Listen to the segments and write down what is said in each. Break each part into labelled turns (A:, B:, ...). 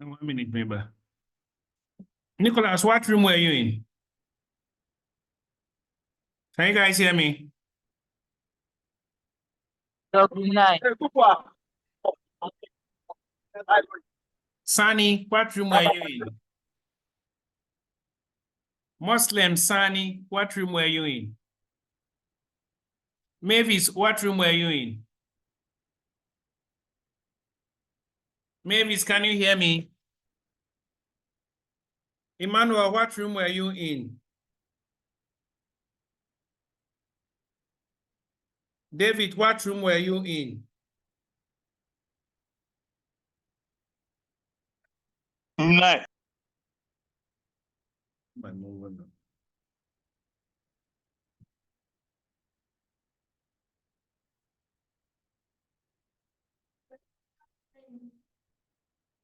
A: 1 minute, maybe. Nicholas, what room were you in? Can you guys hear me? Sani, what room were you in? Muslim Sani, what room were you in? Mavis, what room were you in? Mavis, can you hear me? Emmanuel, what room were you in? David, what room were you in?
B: Room 9.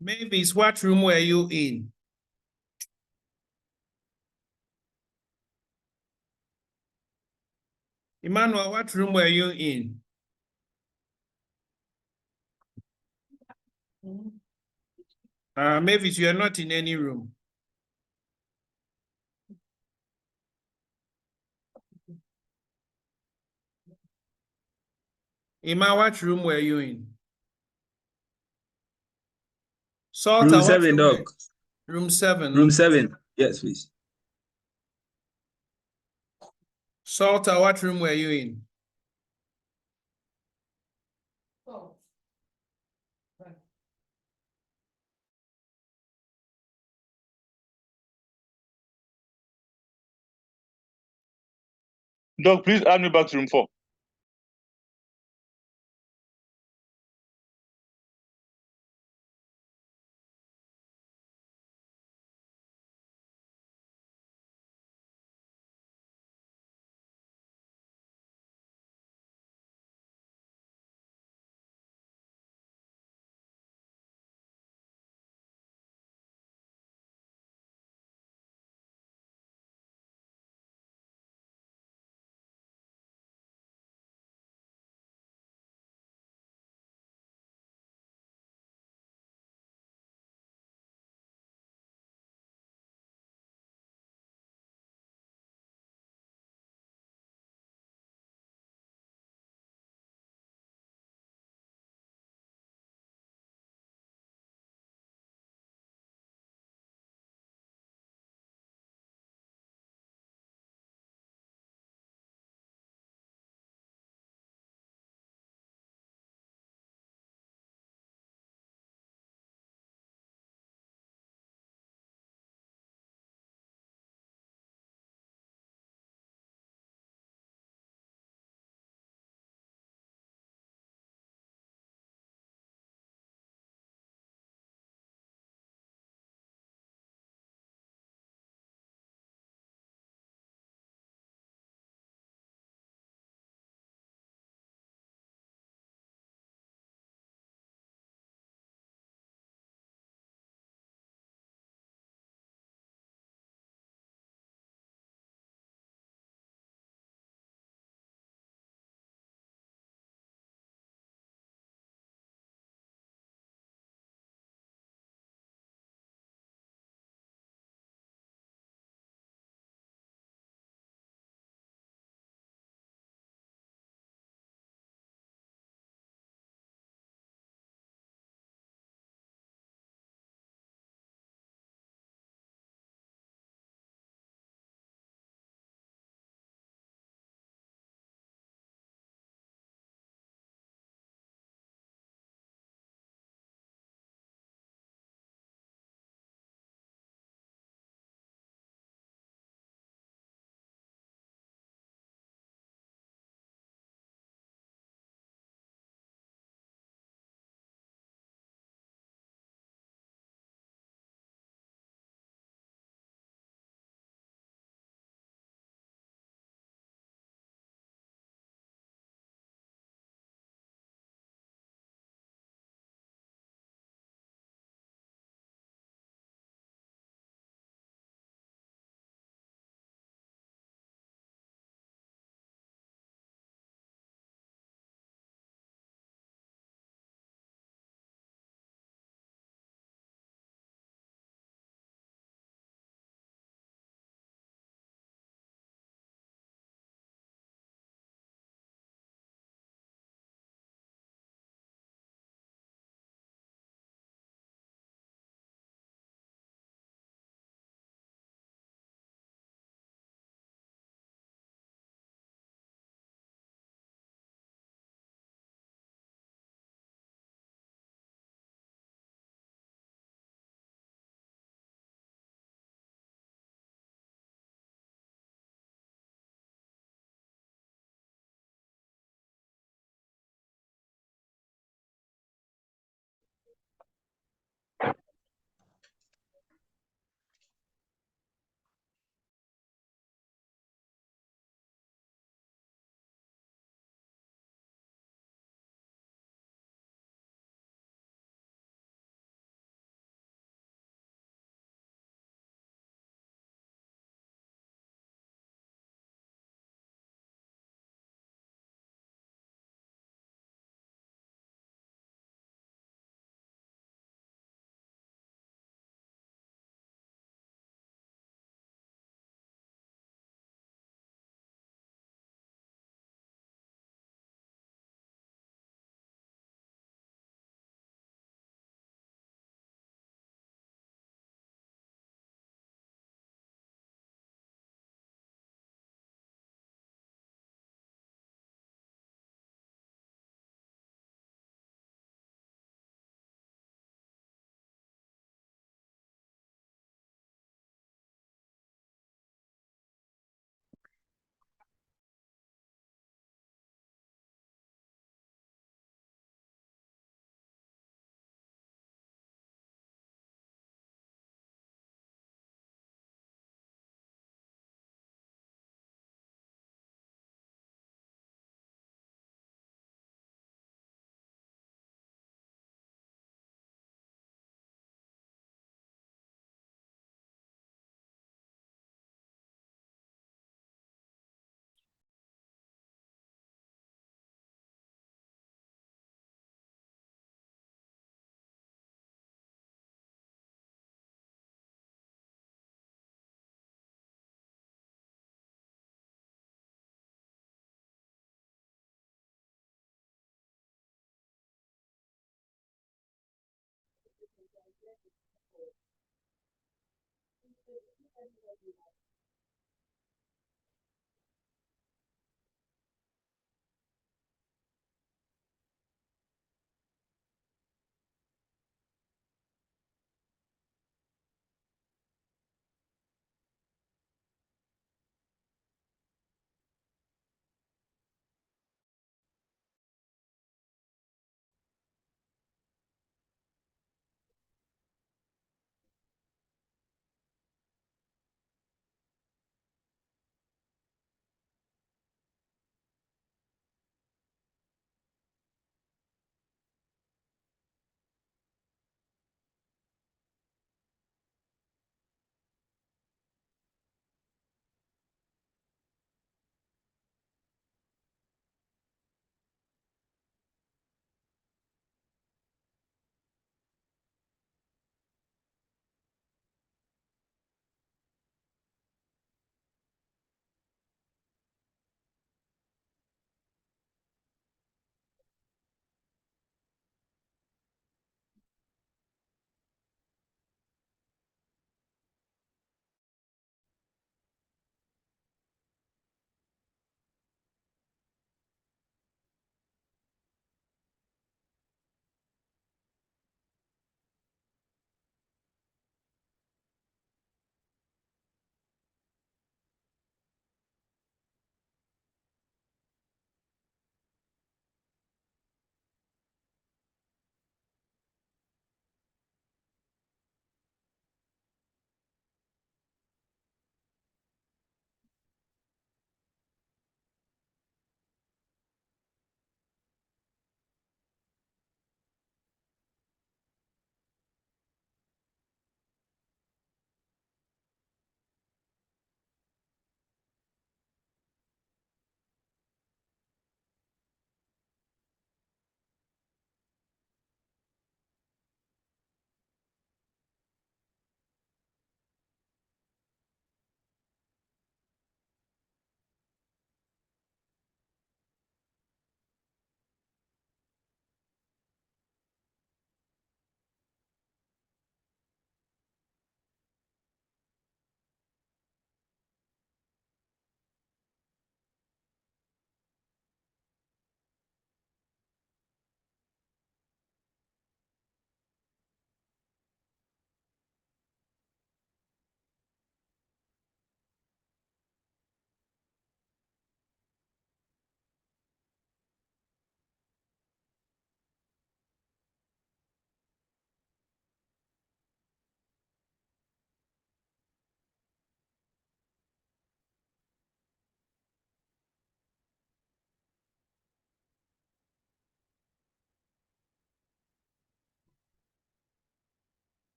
A: Mavis, what room were you in? Emmanuel, what room were you in? Mavis, you are not in any room. Emma, what room were you in? Salter,
C: Room
A: what
C: 7,
A: room
C: Doc.
A: Room 7.
C: Room 7. Yes, please.
A: Salter, what room were you in?
B: Doc, please add me back to room 4.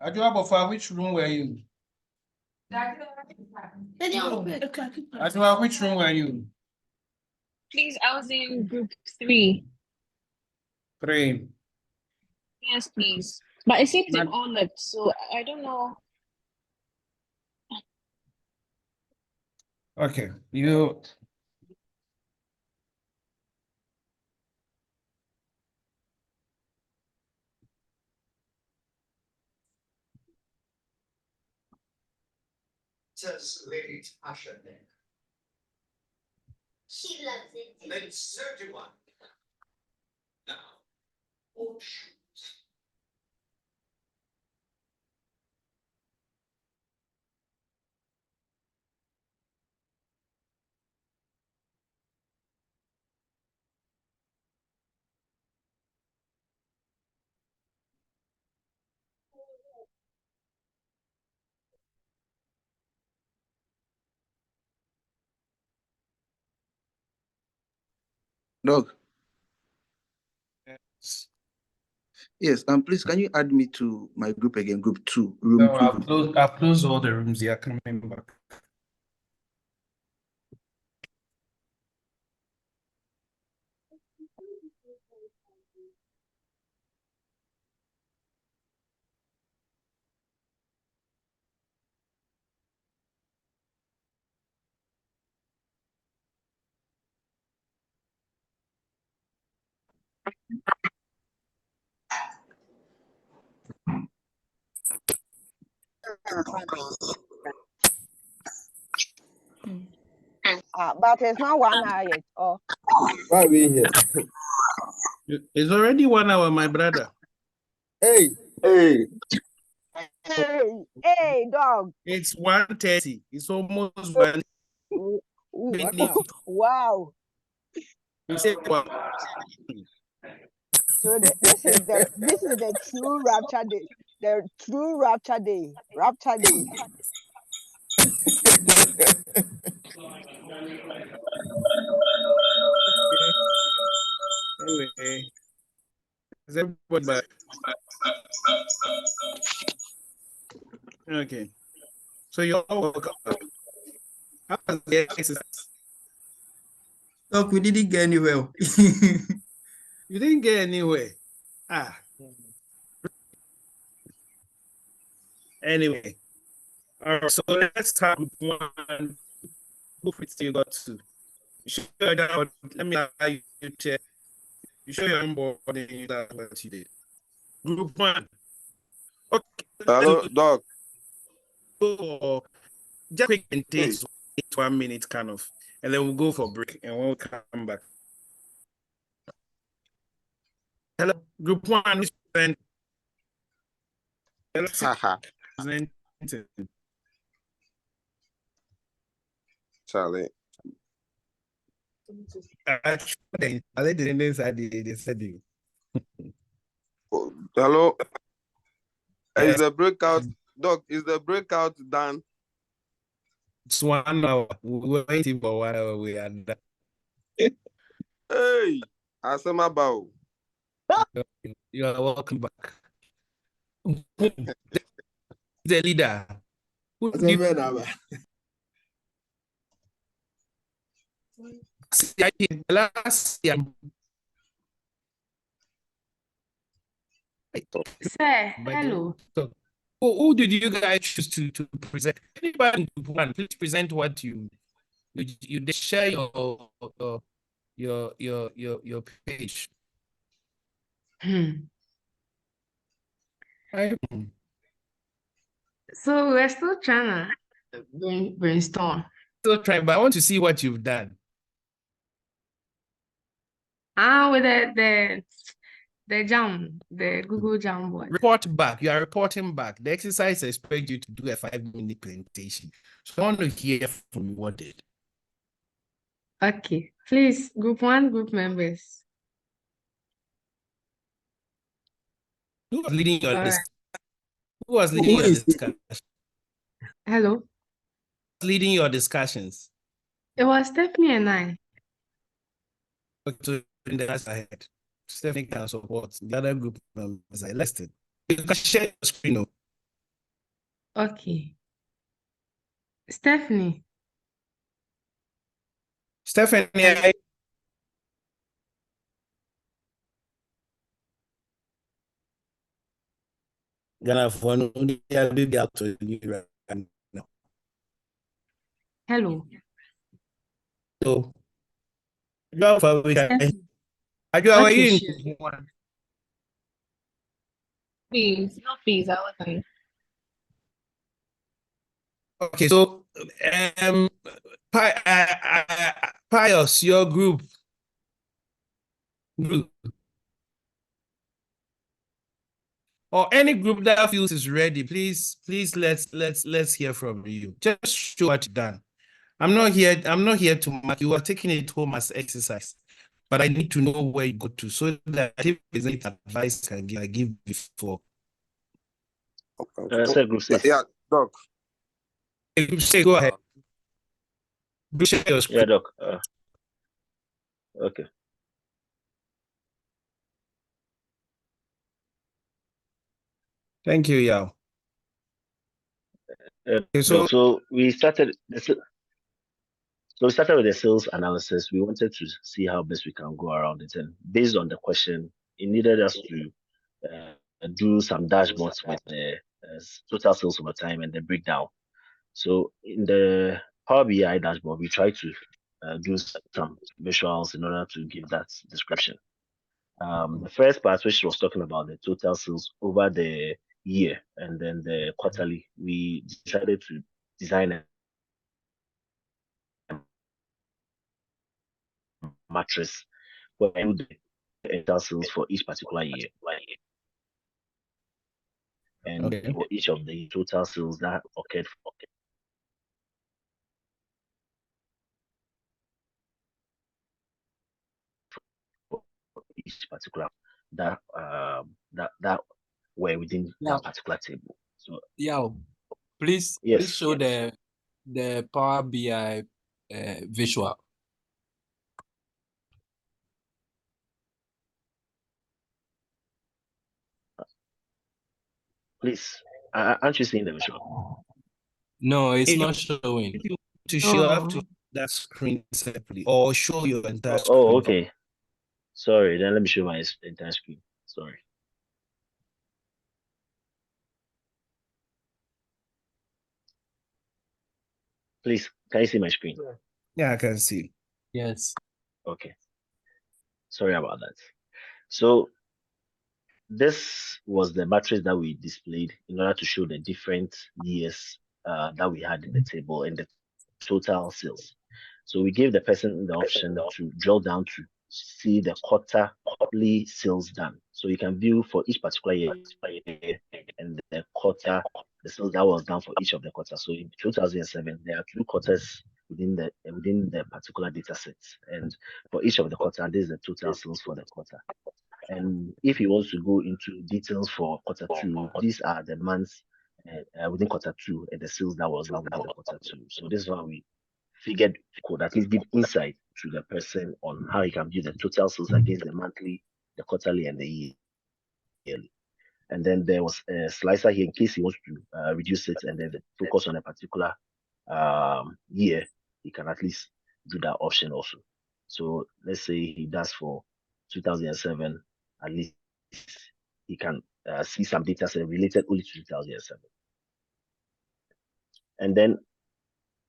A: Ajuabofa, which room were you? Ajua, which room were you?
C: Please, I was in group 3.
A: 3.
C: Yes, please. But it seems they've
A: Mad-
C: all left, so I don't know.
A: Okay, you.
D: Says Lady Tasha there.
E: She loves it.
D: Let's 31. Now, oh shoot.
F: Dog. Yes, please can you add me to my group again, group 2, room
A: No,
F: 2.
A: I've closed all the rooms. They are coming back.
G: But it's not 1 hour yet. Oh,
H: Why are we here?
A: It's already 1 hour, my brother.
H: Hey,
F: Hey,
G: hey, dog.
A: It's 1:30. It's almost 1.
G: Ooh,
H: what now?
G: wow.
A: You say, well,
G: So this is the true rapture day. The true rapture day. Rapture day.
A: okay. Anyway, is everybody back? Okay. So you're all welcome back. How was the exercise?
F: look, we didn't get anywhere.
A: You didn't get anywhere. Ah, anyway. All right, so let's start with 1. Who still got 2? You sure that, let me allow you to check. You sure you're on board and you that what you did? Group 1. Okay.
H: Hello, dog.
A: So just quick and
H: Hey.
A: takes 1 minute kind of, and then we'll go for break and we'll come back. Hello, group 1 is present.
H: Haha, Charlie.
A: I let the inside they said you.
H: Oh, hello.
A: Yes.
H: Is the breakout, dog? Is the breakout done?
A: It's 1 hour. We're waiting for 1 hour. We are done.
H: Hey, Asama Bao.
A: You are welcome back. The leader. Who do you see? Last year,
C: Sir,
A: but
C: hello.
A: so, who did you guys choose to present? Anybody in group 1, please present what you share your page.
C: So we're still trying to brainstorm.
A: Still trying, but I want to see what you've done.
C: With the jam, the Google Jamboard.
A: Report back. You are reporting back. The exercise expects you to do a 5-minute presentation. So I want to hear from you what did.
C: Okay, please, group 1, group members.
A: Who was leading your
C: All
A: list?
C: right.
A: Who was leading your discussion?
C: Hello.
A: Leading your discussions.
C: It was Stephanie and I.
A: Okay, so that's ahead. Stephanie can support the other group members I listed. You can share your screen.
C: Okay. Stephanie.
A: Stephanie,
C: Hello.
A: Ghana for no baby out to you right now.
C: Hello.
A: So, you for we can.
C: Stephanie.
A: Are you
C: Okay,
A: in?
C: sure.
E: Please, no fees. I was like,
A: Okay, so Pius, your group, or any group that feels is ready, please let's hear from you. Just show what you've done. I'm not here to mark you. Are taking it home as exercise, but I need to know where you go to so that if there's any advice I give before.
B: Say group C.
H: Yeah, Doc.
A: Say go ahead. Share your
B: Yeah,
A: screen.
B: Doc. Okay.
A: Thank you, Yao. Okay,
B: So we started. So we started with the sales analysis. We wanted to see how best we can go around it, and based on the question, it needed us to do some dashboards with the total sales over time and the breakdown. So in the Power BI dashboard, we try to do some visuals in order to give that description. The first part, which was talking about the total sales over the year and then the quarterly, we decided to design a matrix where we do the total sales for each particular year. And
A: okay.
B: for each of the total sales that occurred for each particular that were within that particular table. So
I: Yeah, please
B: yes,
I: show the Power BI visual.
B: please. Aren't you seeing the visual?
I: No, it's
A: If
I: not showing.
A: you to show have to
C: Oh,
A: that screen separately or show your entire screen.
B: Oh, okay. Sorry, then let me show my entire screen. Sorry. Please, can you see my screen?
A: Yeah, I can see.
I: Yes.
B: Okay. Sorry about that. So this was the matrix that we displayed in order to show the different years that we had in the table and the total sales. So we gave the person the option to drill down to see the quarterly sales done. So you can view for each particular year and the quarter, the sales that was done for each of the quarters. So in 2007, there are 2 quarters within the particular data set. And for each of the quarter, this is the total sales for the quarter. And if he wants to go into details for quarter 2, these are the months within quarter 2 and the sales that was done within the quarter 2. So this is why we figured could at least give insight to the person on how he can view the total sales against the monthly, the quarterly, and the yearly. And then there was a slicer here in case he wants to reduce it and then focus on a particular year, he can at least do that option also. So let's say he does for 2007, at least he can see some data set related only to 2007. And then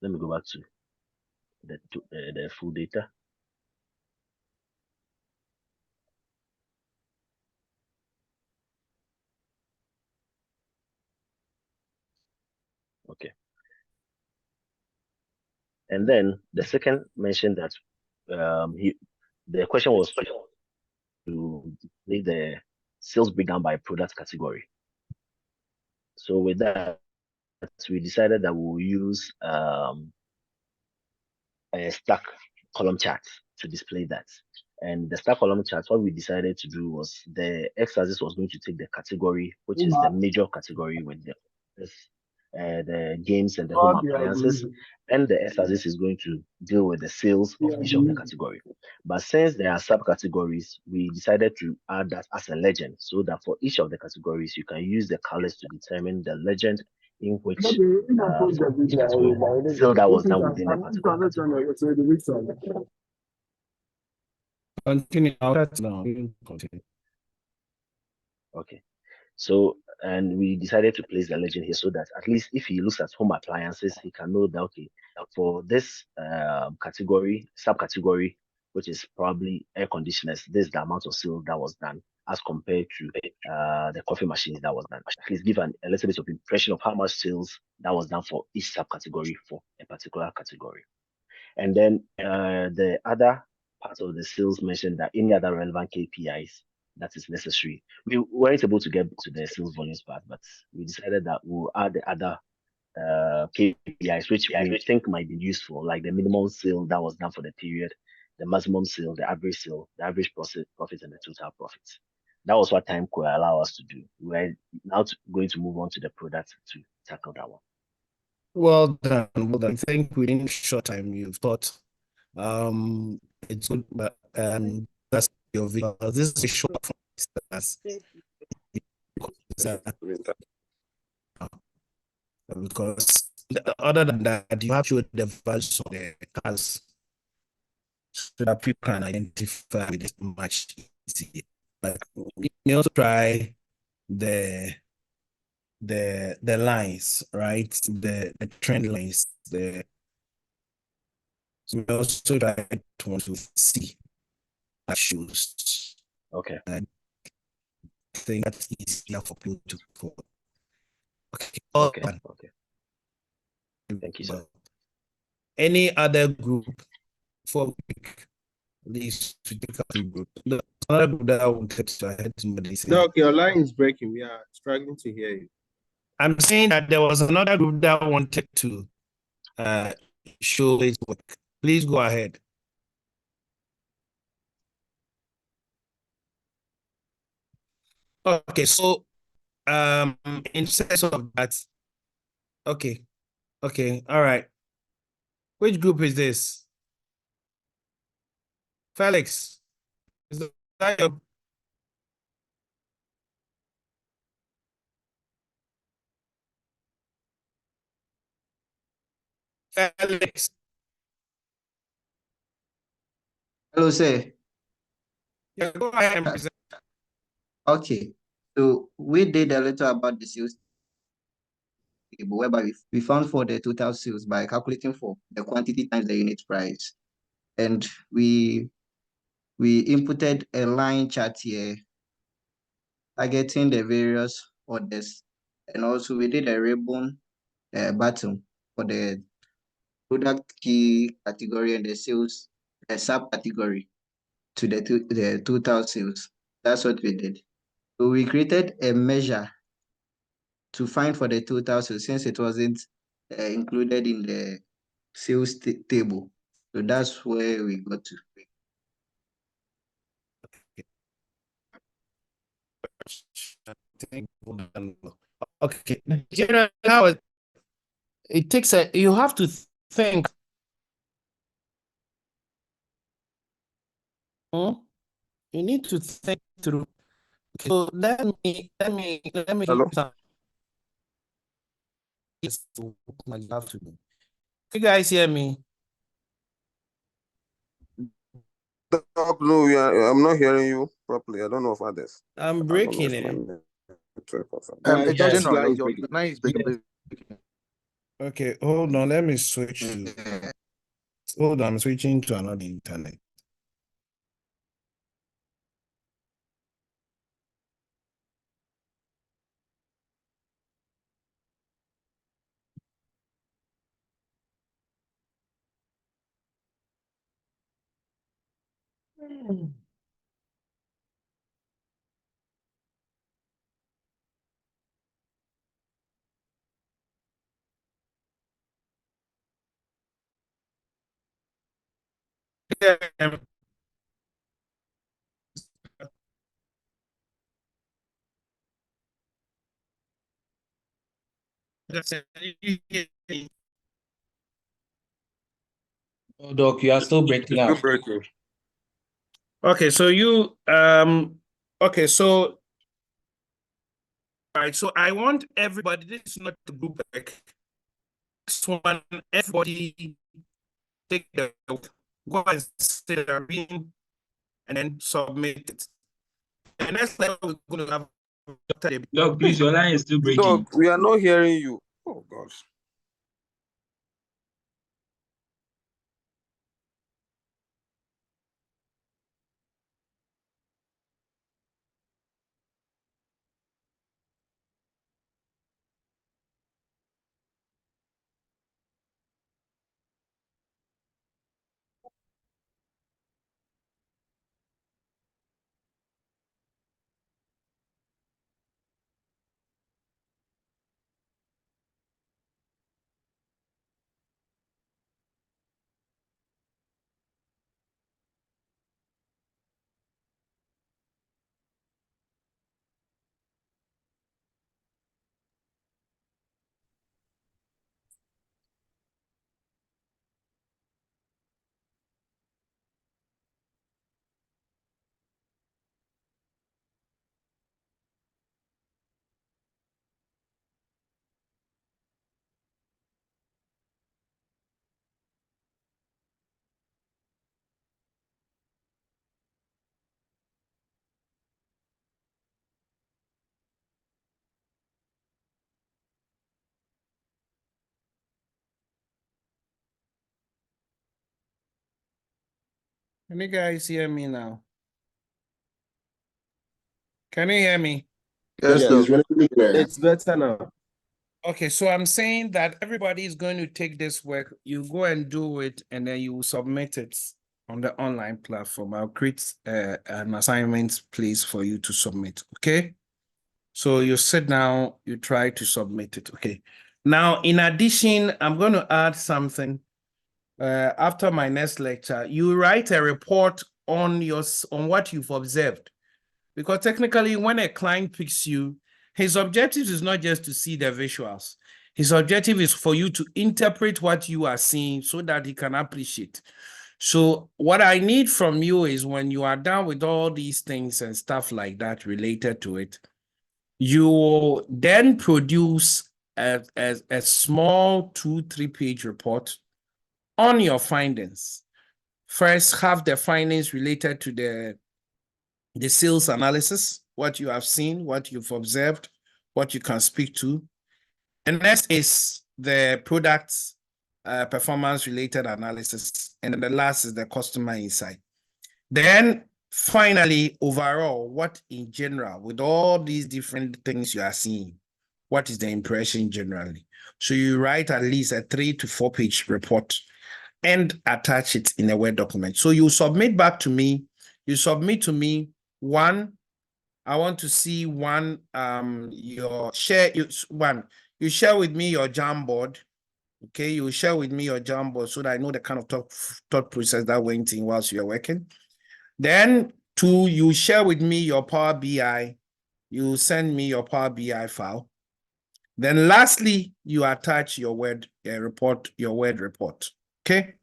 B: let me go back to the full data. Okay. And then the second mentioned that the question was to make the sales breakdown by product category. So with that, we decided that we will use a stack column chart to display that. And the stack column chart, what we decided to do was the x-axis was going to take the category, which is the major category with the games and the home appliances, and the x-axis is going to deal with the sales of each of the category. But since there are subcategories, we decided to add that as a legend so that for each of the categories, you can use the colors to determine the legend in which for each category, the sale that was done within a particular category.
A: Continue. I'll shut down. Continue.
B: Okay. So, and we decided to place the legend here so that at least if he looks at home appliances, he can know that, okay, for this category, subcategory, which is probably air conditioners, this is the amount of sale that was done as compared to the coffee machines that was done. At least give a little bit of impression of how much sales that was done for each subcategory for a particular category. And then the other part of the sales mentioned that any other relevant KPIs that is necessary. We weren't able to get to the sales volumes part, but we decided that we'll add the other KPIs, which we think might be useful, like the minimum sale that was done for the period, the maximum sale, the average profit, and the total profits. That was what time could allow us to do. We're now going to move on to the product to tackle that one.
A: Well done. Well done. I think within short time you've thought it's good, but that's your video. This is a short form. Because other than that, you have to show the values of the cars so that people can identify with it much easier. But you can also try the lines, right? The trend lines. So we also try to want to see shoes.
B: Okay.
A: I think that's easier for people to follow. Okay.
B: Okay. Okay. Thank you, sir.
A: Any other group for these to take up the group? Another group that I wanted to hear somebody say.
H: Doc, your line is breaking. We are struggling to hear you.
A: I'm saying that there was another group that wanted to show its work. Please go ahead. Okay, so in sense of that, okay, all right. Which group is this? Felix, is that your Felix?
J: Hello, sir.
A: Yeah, go ahead and present.
J: Okay, so we did a little about the sales table, whereby we found for the total sales by calculating for the quantity times the unit price. And we inputted a line chart here, targeting the various orders. And also we did a ribbon button for the product key category and the sales subcategory to the total sales. That's what we did. So we created a measure to find for the total sales since it wasn't included in the sales table. So that's where we got to.
A: Okay, now it takes you have to think. You need to think through. Okay, so let me
H: Hello?
A: Yes, you have to do. You guys hear me?
H: Doc, no, I'm not hearing you properly. I don't know if others.
A: I'm breaking it.
F: It's
A: Yes.
F: general. Your line is breaking.
A: Okay, hold on. Let me switch to. Hold on, I'm switching to another internet.
I: Oh, Doc, you are still breaking up.
A: Okay, so you okay, so right, so I want everybody, this is not the group work. This one, everybody take the go and sit there and then submit it. And next level we're going to have
I: Doc, please, your line is still breaking.
H: Dog, we are not hearing you. Oh God.
A: Can you guys hear me now? Can you hear me?
F: Yes, Doc.
H: It's better now.
A: Okay, so I'm saying that everybody is going to take this work. You go and do it, and then you will submit it on the online platform. I'll create an assignment place for you to submit. Okay. So you sit down, you try to submit it. Okay. Now, in addition, I'm going to add something. After my next lecture, you write a report on what you've observed. Because technically, when a client picks you, his objective is not just to see the visuals. His objective is for you to interpret what you are seeing so that he can appreciate. So what I need from you is when you are done with all these things and stuff like that related to it, you will then produce a small 2-3 page report on your findings. First, have the findings related to the sales analysis, what you have seen, what you've observed, what you can speak to. And next is the product performance related analysis. And then the last is the customer insight. Then finally, overall, what in general, with all these different things you are seeing, what is the impression generally? So you write at least a 3 to 4 page report and attach it in a Word document. So you submit back to me. You submit to me one. I want to see one. You share with me your Jamboard. Okay, you share with me your Jamboard so that I know the kind of thought process that went in whilst you're working. Then 2, you share with me your Power BI. You send me your Power BI file. Then lastly, you attach your Word report, your Word report. Okay.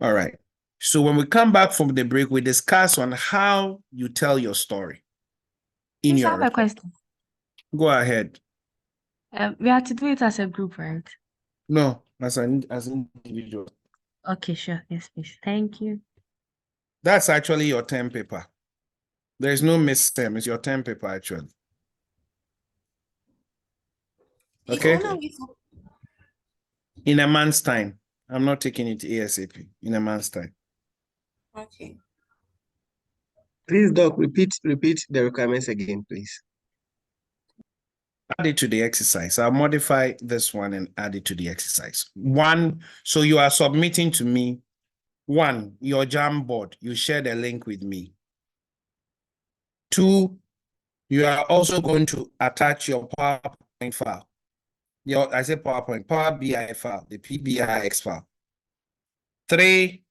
A: All right. So when we come back from the break, we discuss on how you tell your story in
C: Please,
A: your
C: I have a
A: report.
C: question.
A: Go ahead.
C: We have to do it as a group, right?
A: No, as an individual.
C: Okay, sure. Yes, please. Thank you.
A: That's actually your term paper. There's no miss-term. It's your term paper, actually. Okay? In a month's time. I'm not taking it ASAP. In a month's time.
E: Okay.
J: Please, Doc, repeat the requirements again, please.
A: Add it to the exercise. I'll modify this one and add it to the exercise. 1, so you are submitting to me. 1, your Jamboard. You share the link with me. 2, you are also going to attach your PowerPoint file. I say PowerPoint, Power BI file, the PBIX file. 3,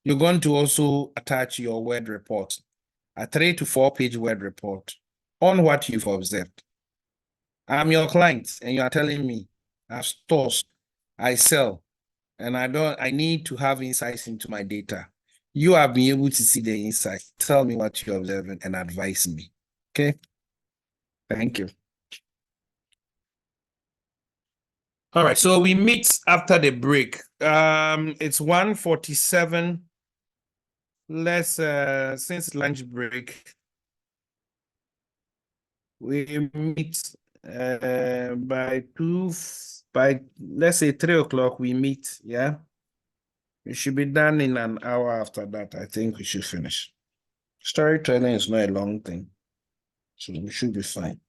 A: you're going to also attach your Word report, a 3 to 4 page Word report on what you've observed. I'm your client and you are telling me I have stores, I sell, and I need to have insights into my data. You have been able to see the insights. Tell me what you observe and advise me. Okay. Thank you. All right, so we meet after the break. It's 1:47. Let's since lunch break, we meet by let's say 3 o'clock we meet, yeah. We should be done in an hour after that. I think we should finish. Storytelling is not a long thing, so we should be fine.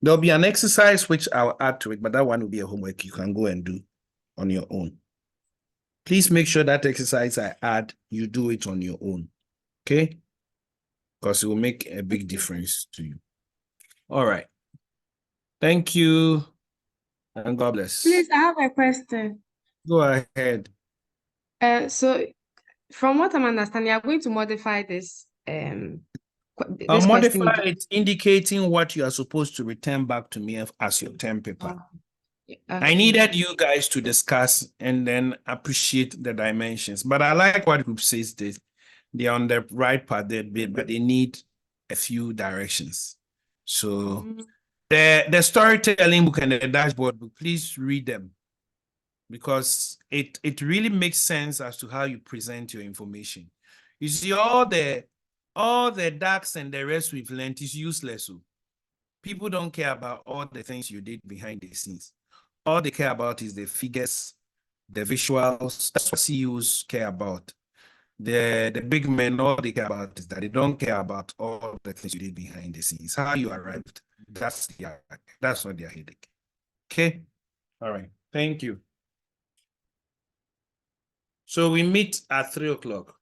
A: There'll be an exercise which I'll add to it, but that one will be a homework you can go and do on your own. Please make sure that exercise I add, you do it on your own, okay? Because it will make a big difference to you. All right. Thank you, and God bless.
C: Please, I have a question.
A: Go ahead.
C: So from what I'm understanding, you're going to modify this
A: I'll
C: this question.
A: modify it, indicating what you are supposed to return back to me as your term paper. I needed you guys to discuss and then appreciate the dimensions. But I like what group says this. They're on the right path, but they need a few directions. So the storytelling book and the dashboard book, please read them, because it really makes sense as to how you present your information. You see, all the ducks and the rest we've learned is useless. So people don't care about all the things you did behind the scenes. All they care about is the figures, the visuals. That's what CEOs care about. The big men, all they care about is that they don't care about all the things you did behind the scenes. How you arrived. That's not their headache. Okay. All right. Thank you. So we meet at 3 o'clock.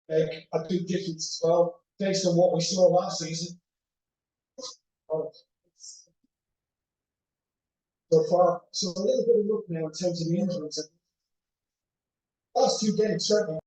K: make a big difference as well, based on what we saw last season. So far, so a little bit of look now in terms of the injuries. Last two games, certainly.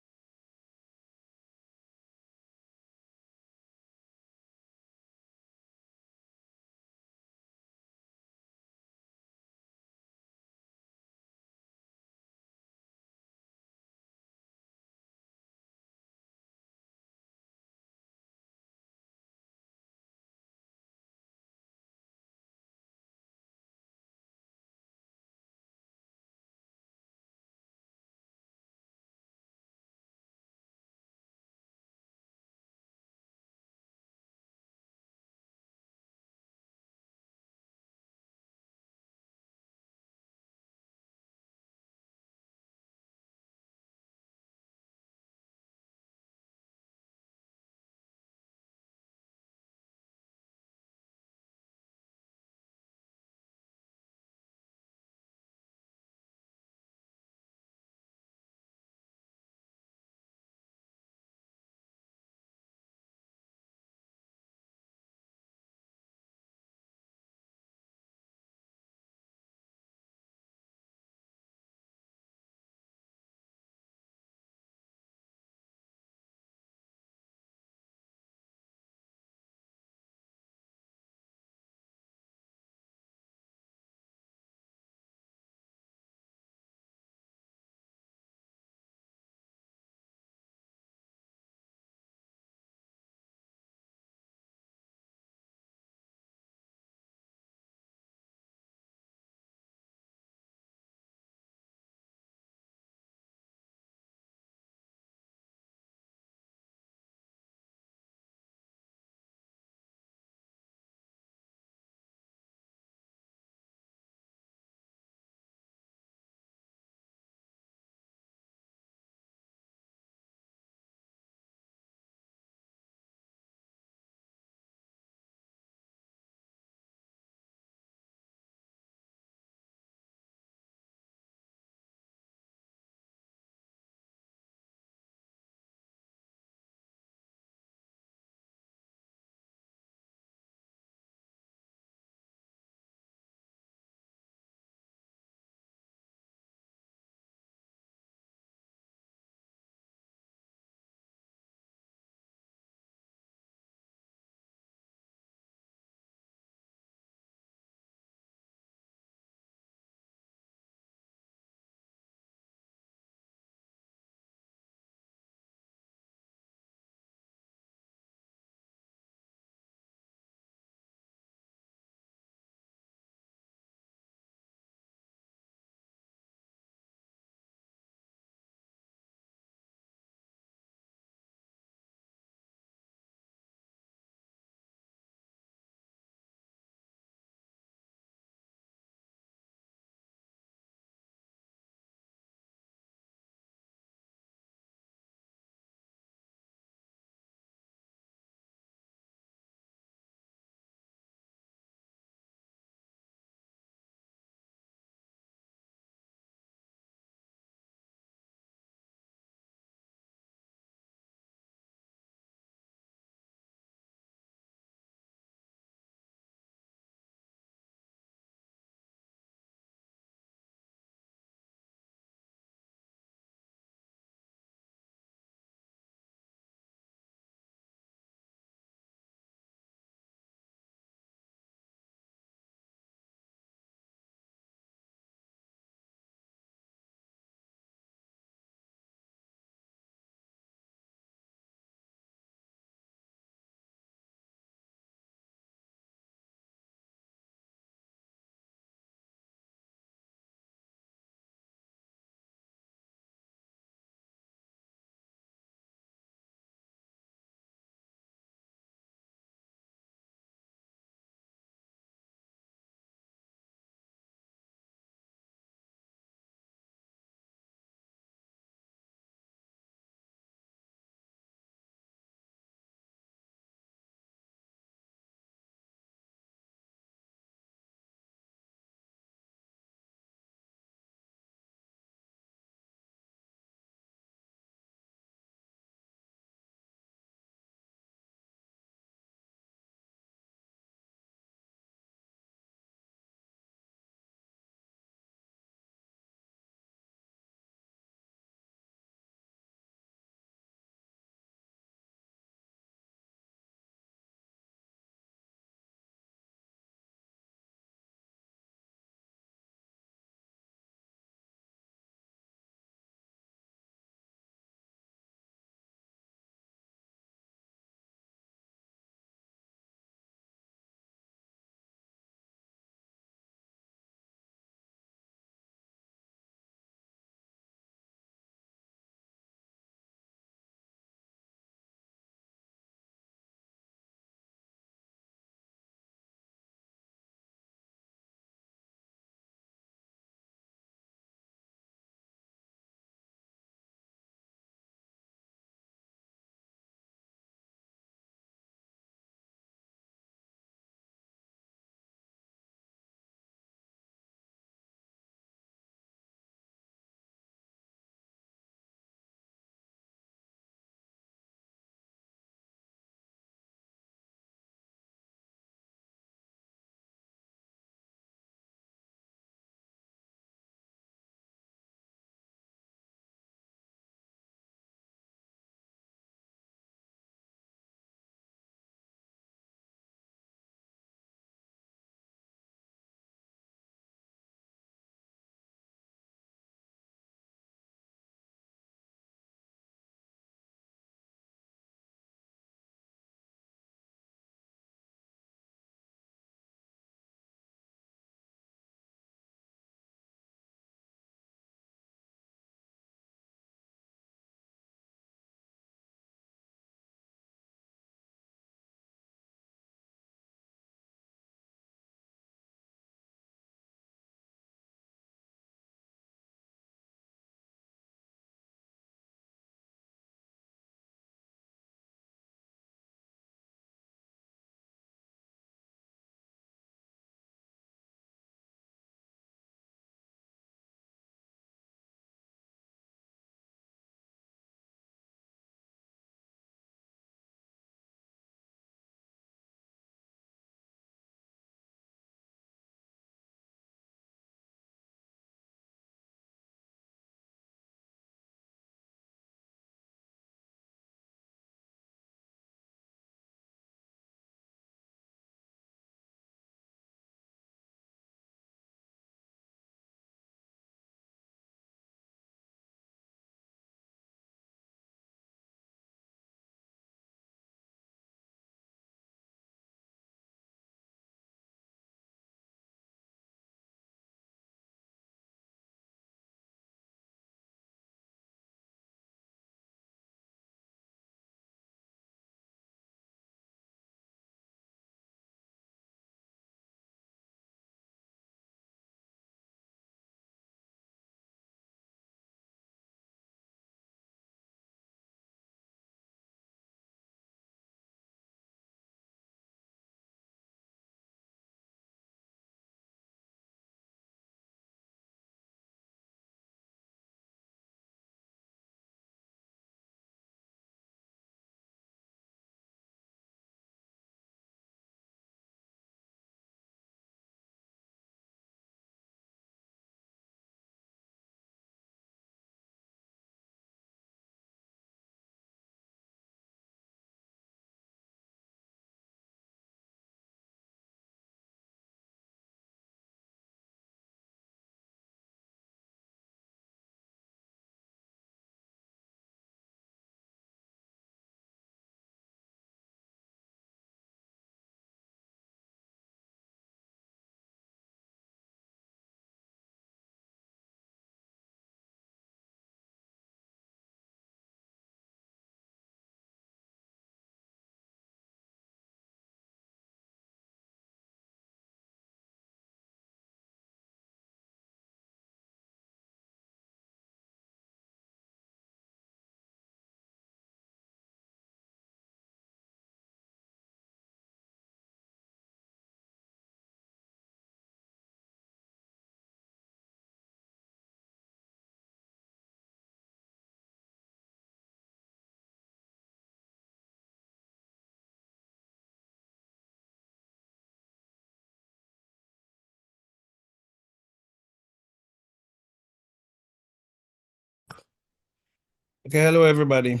A: Okay, hello everybody.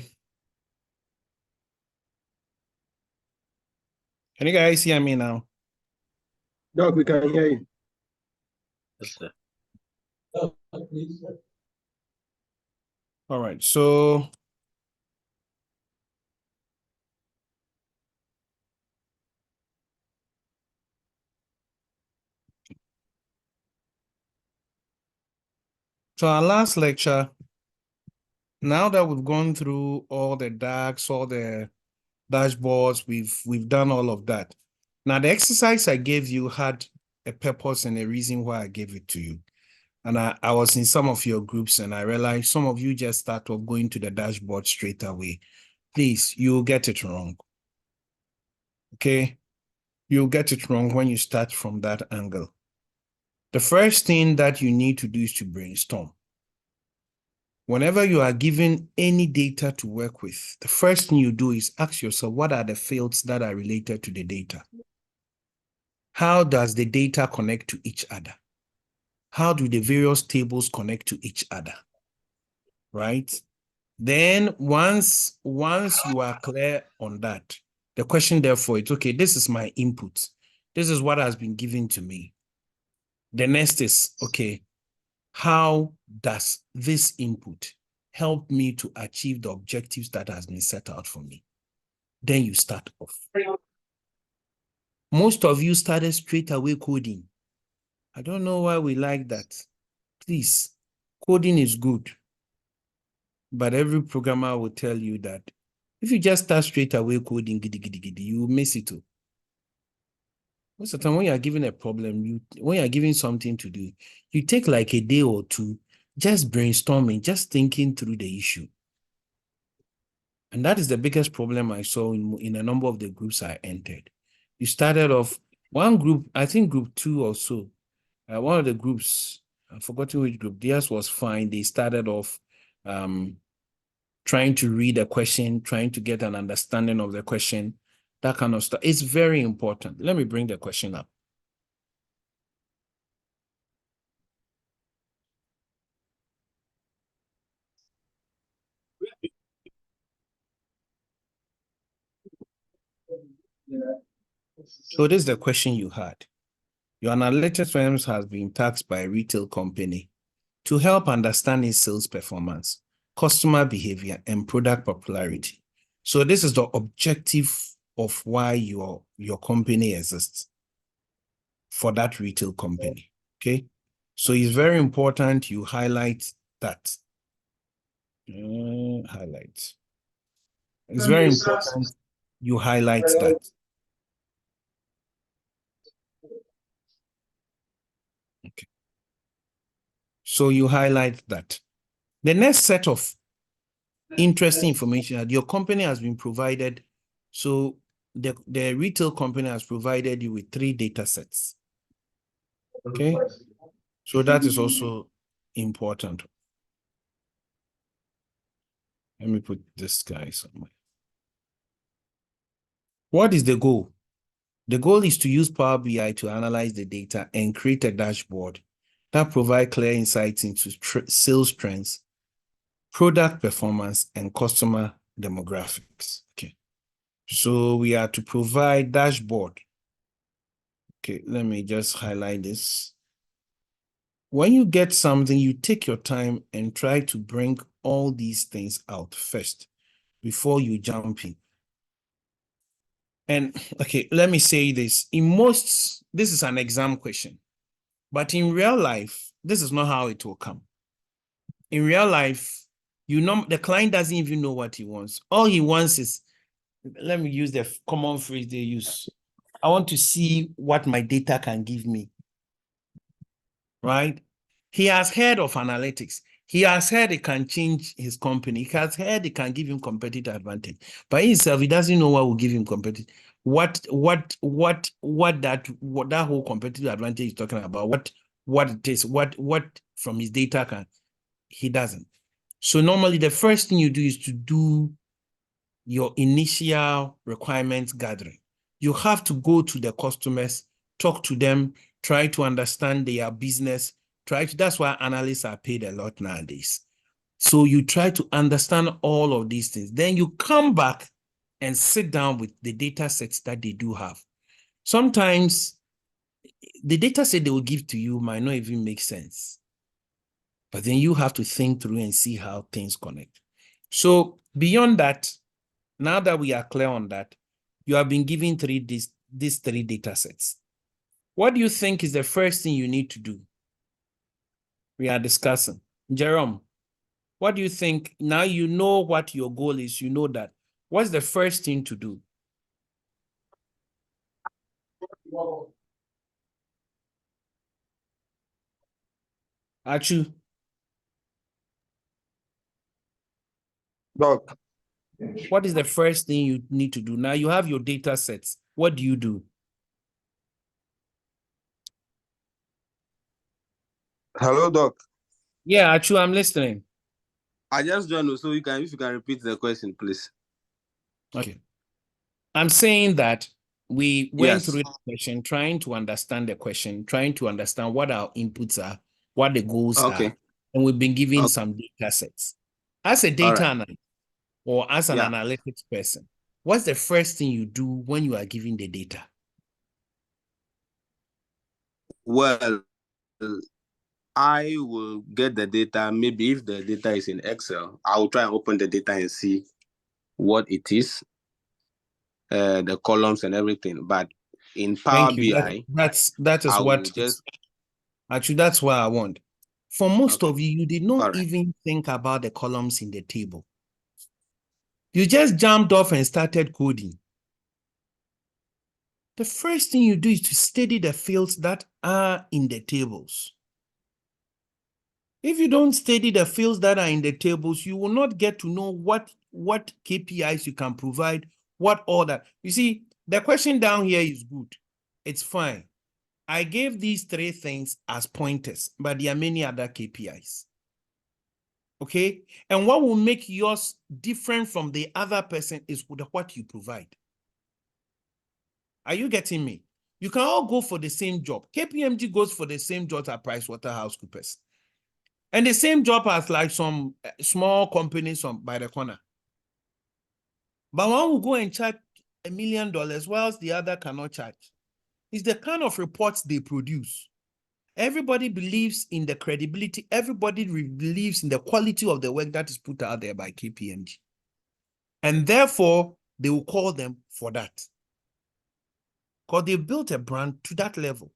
A: Can you guys hear me now?
K: Doc, we can hear you.
B: Yes, sir.
A: All right, so our last lecture, now that we've gone through all the DAX, all the dashboards, we've done all of that. Now the exercise I gave you had a purpose and a reason why I gave it to you. And I was in some of your groups and I realized some of you just start off going to the dashboard straight away. Please, you'll get it wrong. Okay? You'll get it wrong when you start from that angle. The first thing that you need to do is to brainstorm. Whenever you are given any data to work with, the first thing you do is ask yourself, what are the fields that are related to the data? How does the data connect to each other? How do the various tables connect to each other? Right? Then once you are clear on that, the question therefore is, okay, this is my input. This is what has been given to me. The next is, okay, how does this input help me to achieve the objectives that has been set out for me? Then you start off. Most of you started straight away coding. I don't know why we like that. Please, coding is good. But every programmer will tell you that if you just start straight away coding, you will miss it too. Most of the time when you are given a problem, when you are given something to do, you take like a day or two just brainstorming, just thinking through the issue. And that is the biggest problem I saw in a number of the groups I entered. You started off one group, I think group 2 or so. One of the groups, I've forgotten which group, theirs was fine. They started off trying to read a question, trying to get an understanding of the question, that kind of stuff. It's very important. Let me bring the question up. So this is the question you had. Your analytics firms has been tasked by a retail company to help understand its sales performance, customer behavior, and product popularity. So this is the objective of why your company exists for that retail company, okay? So it's very important you highlight that. Highlight. It's very important you highlight that. Okay. So you highlight that. The next set of interesting information that your company has been provided. So the retail company has provided you with 3 data sets. Okay. So that is also important. Let me put this guy somewhere. What is the goal? The goal is to use Power BI to analyze the data and create a dashboard that provide clear insights into sales trends, product performance, and customer demographics. Okay. So we are to provide dashboard. Okay, let me just highlight this. When you get something, you take your time and try to bring all these things out first before you jump in. And okay, let me say this. This is an exam question, but in real life, this is not how it will come. In real life, the client doesn't even know what he wants. All he wants is, let me use the common phrase they use. I want to see what my data can give me. Right? He has heard of analytics. He has heard it can change his company. He has heard it can give him competitive advantage. By himself, he doesn't know what will give him competitive. What that whole competitive advantage is talking about. What it is. What from his data can. He doesn't. So normally the first thing you do is to do your initial requirements gathering. You have to go to the customers, talk to them, try to understand their business, that's why analysts are paid a lot nowadays. So you try to understand all of these things. Then you come back and sit down with the data sets that they do have. Sometimes the data set they will give to you might not even make sense. But then you have to think through and see how things connect. So beyond that, now that we are clear on that, you have been given these three data sets. What do you think is the first thing you need to do? We are discussing. Jerome, what do you think? Now you know what your goal is. You know that. What's the first thing to do? Achu,
H: Doc,
A: what is the first thing you need to do? Now you have your data sets. What do you do?
H: hello, Doc.
A: Yeah, Achu, I'm listening.
H: I just joined, so if you can repeat the question, please.
A: Okay. I'm saying that we went
H: Yes.
A: through the question, trying to understand the question, trying to understand what our inputs are, what the goals
H: Okay.
A: are, and we've been given
H: Okay.
A: some data sets. As a
H: All
A: data
H: right.
A: analyst or as an
H: Yeah.
A: analytics person, what's the first thing you do when you are given the data?
H: Well, I will get the data. Maybe if the data is in Excel, I will try and open the data and see what it is, the columns and everything. But in Power
A: Thank you.
H: BI,
A: That is
H: I
A: what
H: will just
A: actually that's what I want. For most
H: okay.
A: of you, you did not
H: All right.
A: even think about the columns in the table. You just jumped off and started coding. The first thing you do is to study the fields that are in the tables. If you don't study the fields that are in the tables, you will not get to know what KPIs you can provide, what all that. You see, the question down here is good. It's fine. I gave these three things as pointers, but there are many other KPIs. Okay? And what will make yours different from the other person is what you provide. Are you getting me? You can all go for the same job. KPMG goes for the same job at PricewaterhouseCoopers. And the same job as like some small companies by the corner. But one will go and charge $1 million, whilst the other cannot charge. It's the kind of reports they produce. Everybody believes in the credibility. Everybody believes in the quality of the work that is put out there by KPMG. And therefore, they will call them for that. Because they built a brand to that level.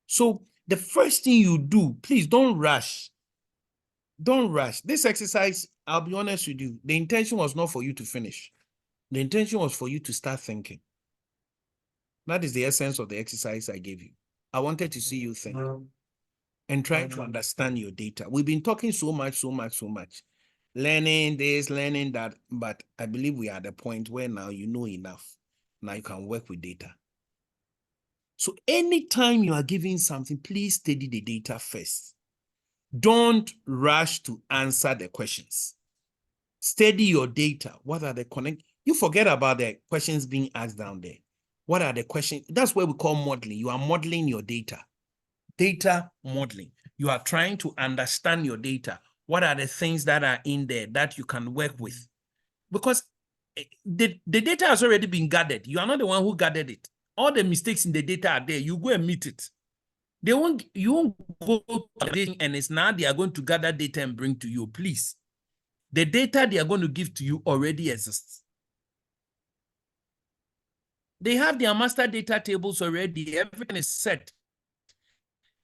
A: So the first thing you do, please don't rush. Don't rush. This exercise, I'll be honest with you, the intention was not for you to finish. The intention was for you to start thinking. That is the essence of the exercise I gave you. I wanted to see you think and try to understand your data. We've been talking so much, learning this, learning that, but I believe we are at the point where now you know enough. Now you can work with data. So anytime you are giving something, please study the data first. Don't rush to answer the questions. Study your data. What are the connect? You forget about the questions being asked down there. What are the questions? That's what we call modeling. You are modeling your data. Data modeling. You are trying to understand your data. What are the things that are in there that you can work with? Because the data has already been gathered. You are not the one who gathered it. All the mistakes in the data are there. You go and meet it. You won't go and it's now they are going to gather data and bring to you. Please. The data they are going to give to you already exists. They have their master data tables already. Everything is set.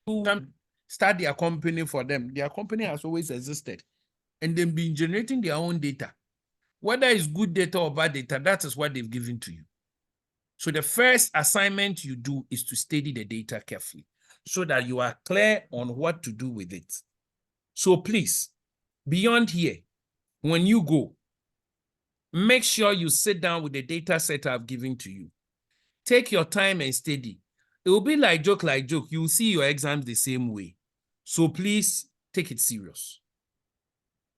A: You can start their company for them. Their company has always existed. And they've been generating their own data. Whether it's good data or bad data, that is what they've given to you. So the first assignment you do is to study the data carefully so that you are clear on what to do with it. So please, beyond here, when you go, make sure you sit down with the data set I've given to you. Take your time and study. It will be like joke. You will see your exams the same way. So please take it serious.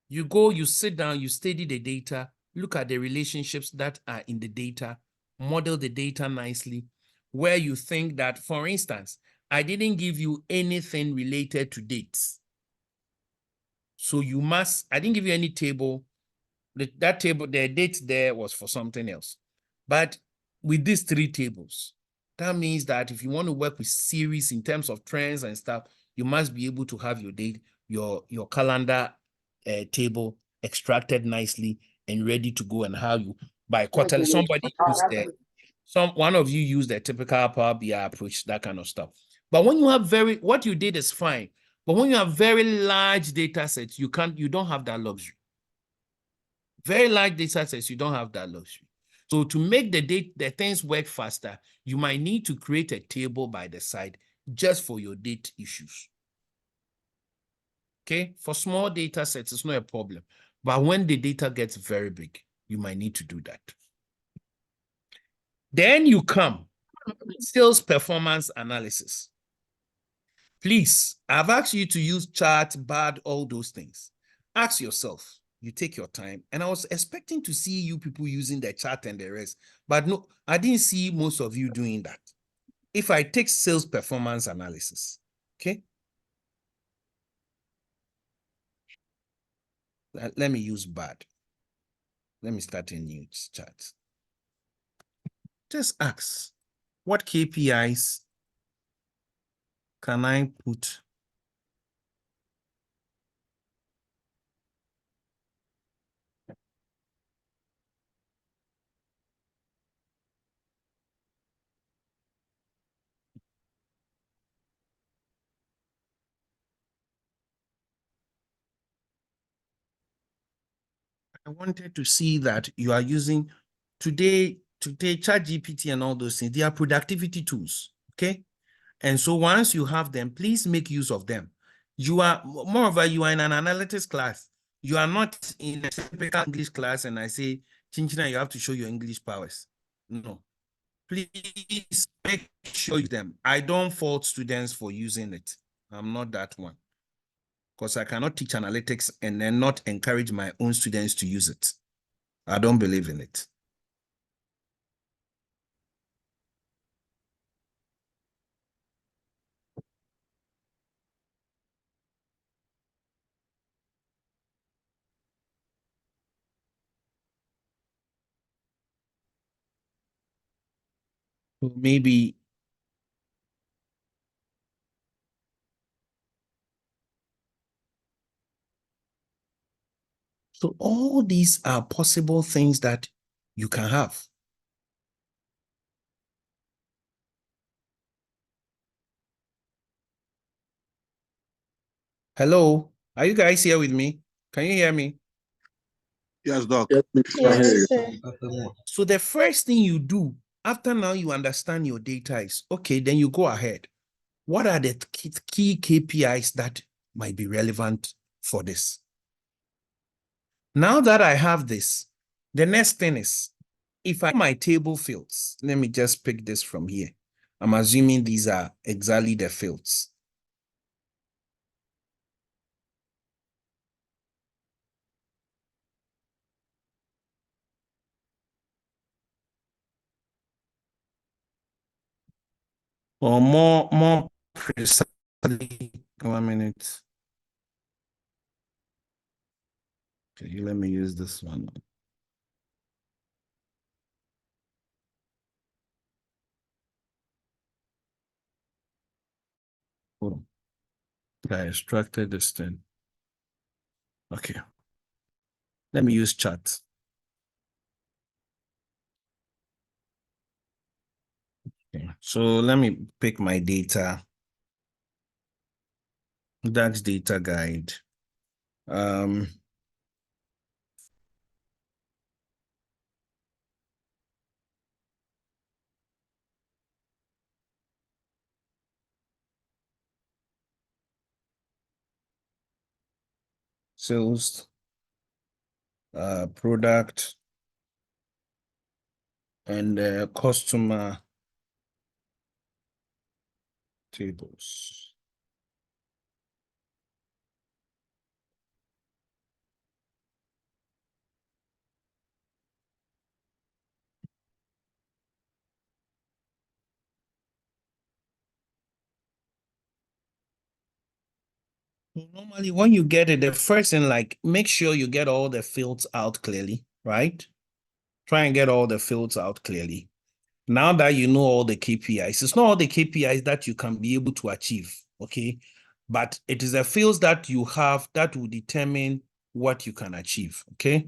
A: You go, you sit down, you study the data, look at the relationships that are in the data, model the data nicely, where you think that, for instance, I didn't give you anything related to dates. So you must, I didn't give you any table. That table, the date there was for something else. But with these three tables, that means that if you want to work with series in terms of trends and stuff, you must be able to have your date, your calendar table extracted nicely and ready to go, and how you by quarterly. Somebody used one of you used the typical Power BI approach, that kind of stuff. But when you have what you did is fine. But when you have very large data sets, you don't have that luxury. Very large data sets, you don't have that luxury. So to make the things work faster, you might need to create a table by the side just for your date issues. Okay, for small data sets, it's not a problem. But when the data gets very big, you might need to do that. Then you come, sales performance analysis. Please, I've asked you to use chart, BAD, all those things. Ask yourself, you take your time. And I was expecting to see you people using the chart and the rest, but no, I didn't see most of you doing that. If I take sales performance analysis, okay? Let me use BAD. Let me start a new chart. Just ask, what KPIs can I put I wanted to see that you are using today ChatGPT and all those things. They are productivity tools, okay? And so once you have them, please make use of them. You are, moreover, you are in an analytics class. You are not in a typical English class and I say, Chinchina, you have to show your English powers. No. Please make sure you them. I don't fault students for using it. I'm not that one. Because I cannot teach analytics and then not encourage my own students to use it. I don't believe in it. So maybe so all these are possible things that you can have. Hello, are you guys here with me? Can you hear me?
H: Yes, Doc.
G: Yes, sir.
A: So the first thing you do after now you understand your data is, okay, then you go ahead. What are the key KPIs that might be relevant for this? Now that I have this, the next thing is, if I my table fields, let me just pick this from here. I'm assuming these are exactly the fields. Or more precisely, 1 minute. Okay, let me use this one. Oh, I extracted this thing. Okay. Let me use chat. Okay. So let me pick my data. That's data guide. Sales, product, and customer tables. Normally, when you get it, the first thing, like, make sure you get all the fields out clearly, right? Try and get all the fields out clearly. Now that you know all the KPIs, it's not all the KPIs that you can be able to achieve, okay? But it is the fields that you have that will determine what you can achieve, okay?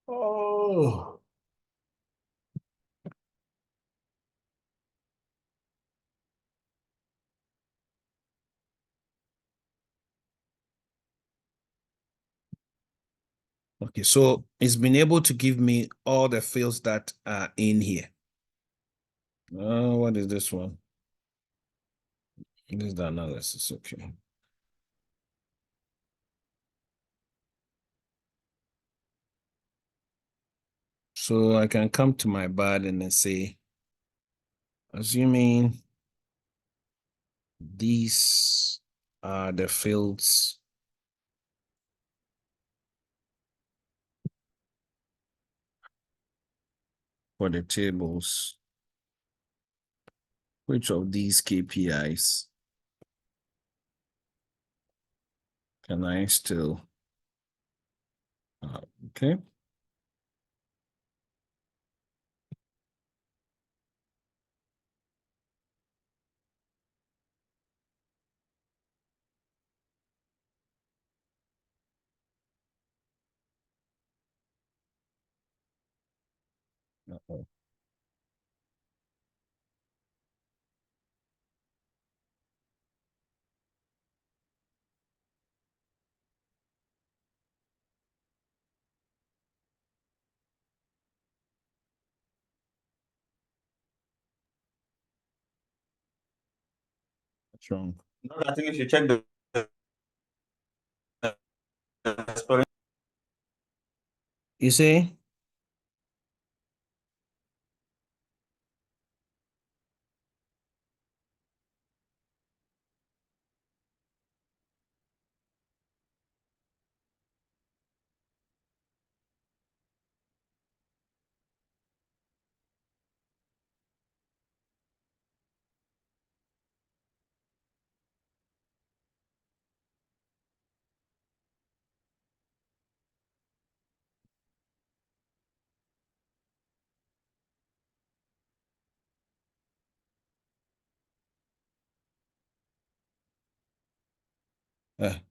A: Oh. Okay, so it's been able to give me all the fields that are in here. What is this one? This is the analysis, okay. So I can come to my bar and then say, assuming these are the fields for the tables, which of these KPIs can I still, okay. Uh-oh. What's wrong?
L: No, I think if you check the spelling.
A: You see?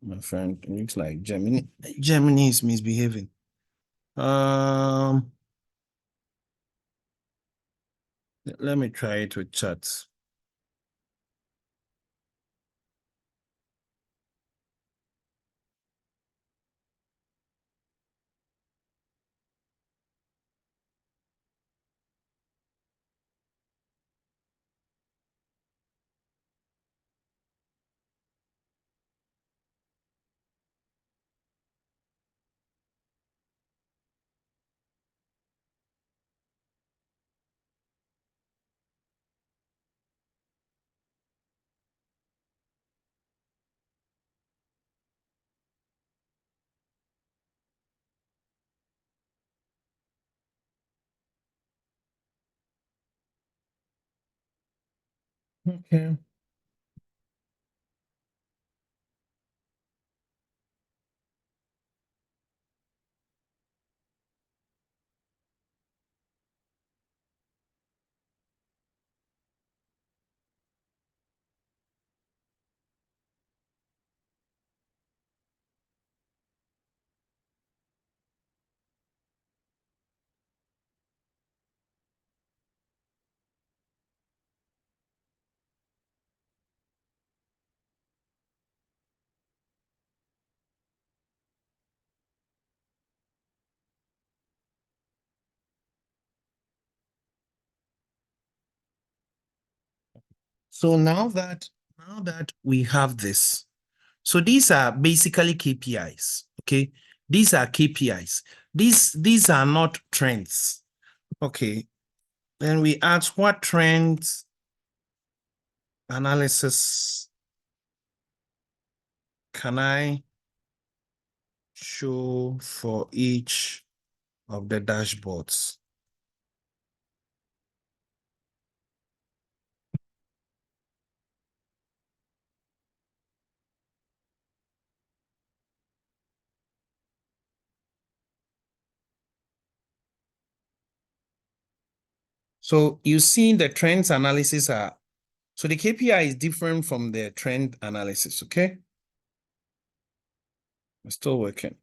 A: My friend, it looks like Gemini is misbehaving. Let me try it with chat. Okay. So now that we have this, so these are basically KPIs. Okay, these are KPIs. These are not trends. Okay, then we ask what trends analysis can I show for each of the dashboards? So you see the trends analysis are, so the KPI is different from the trend analysis, okay? We're still working.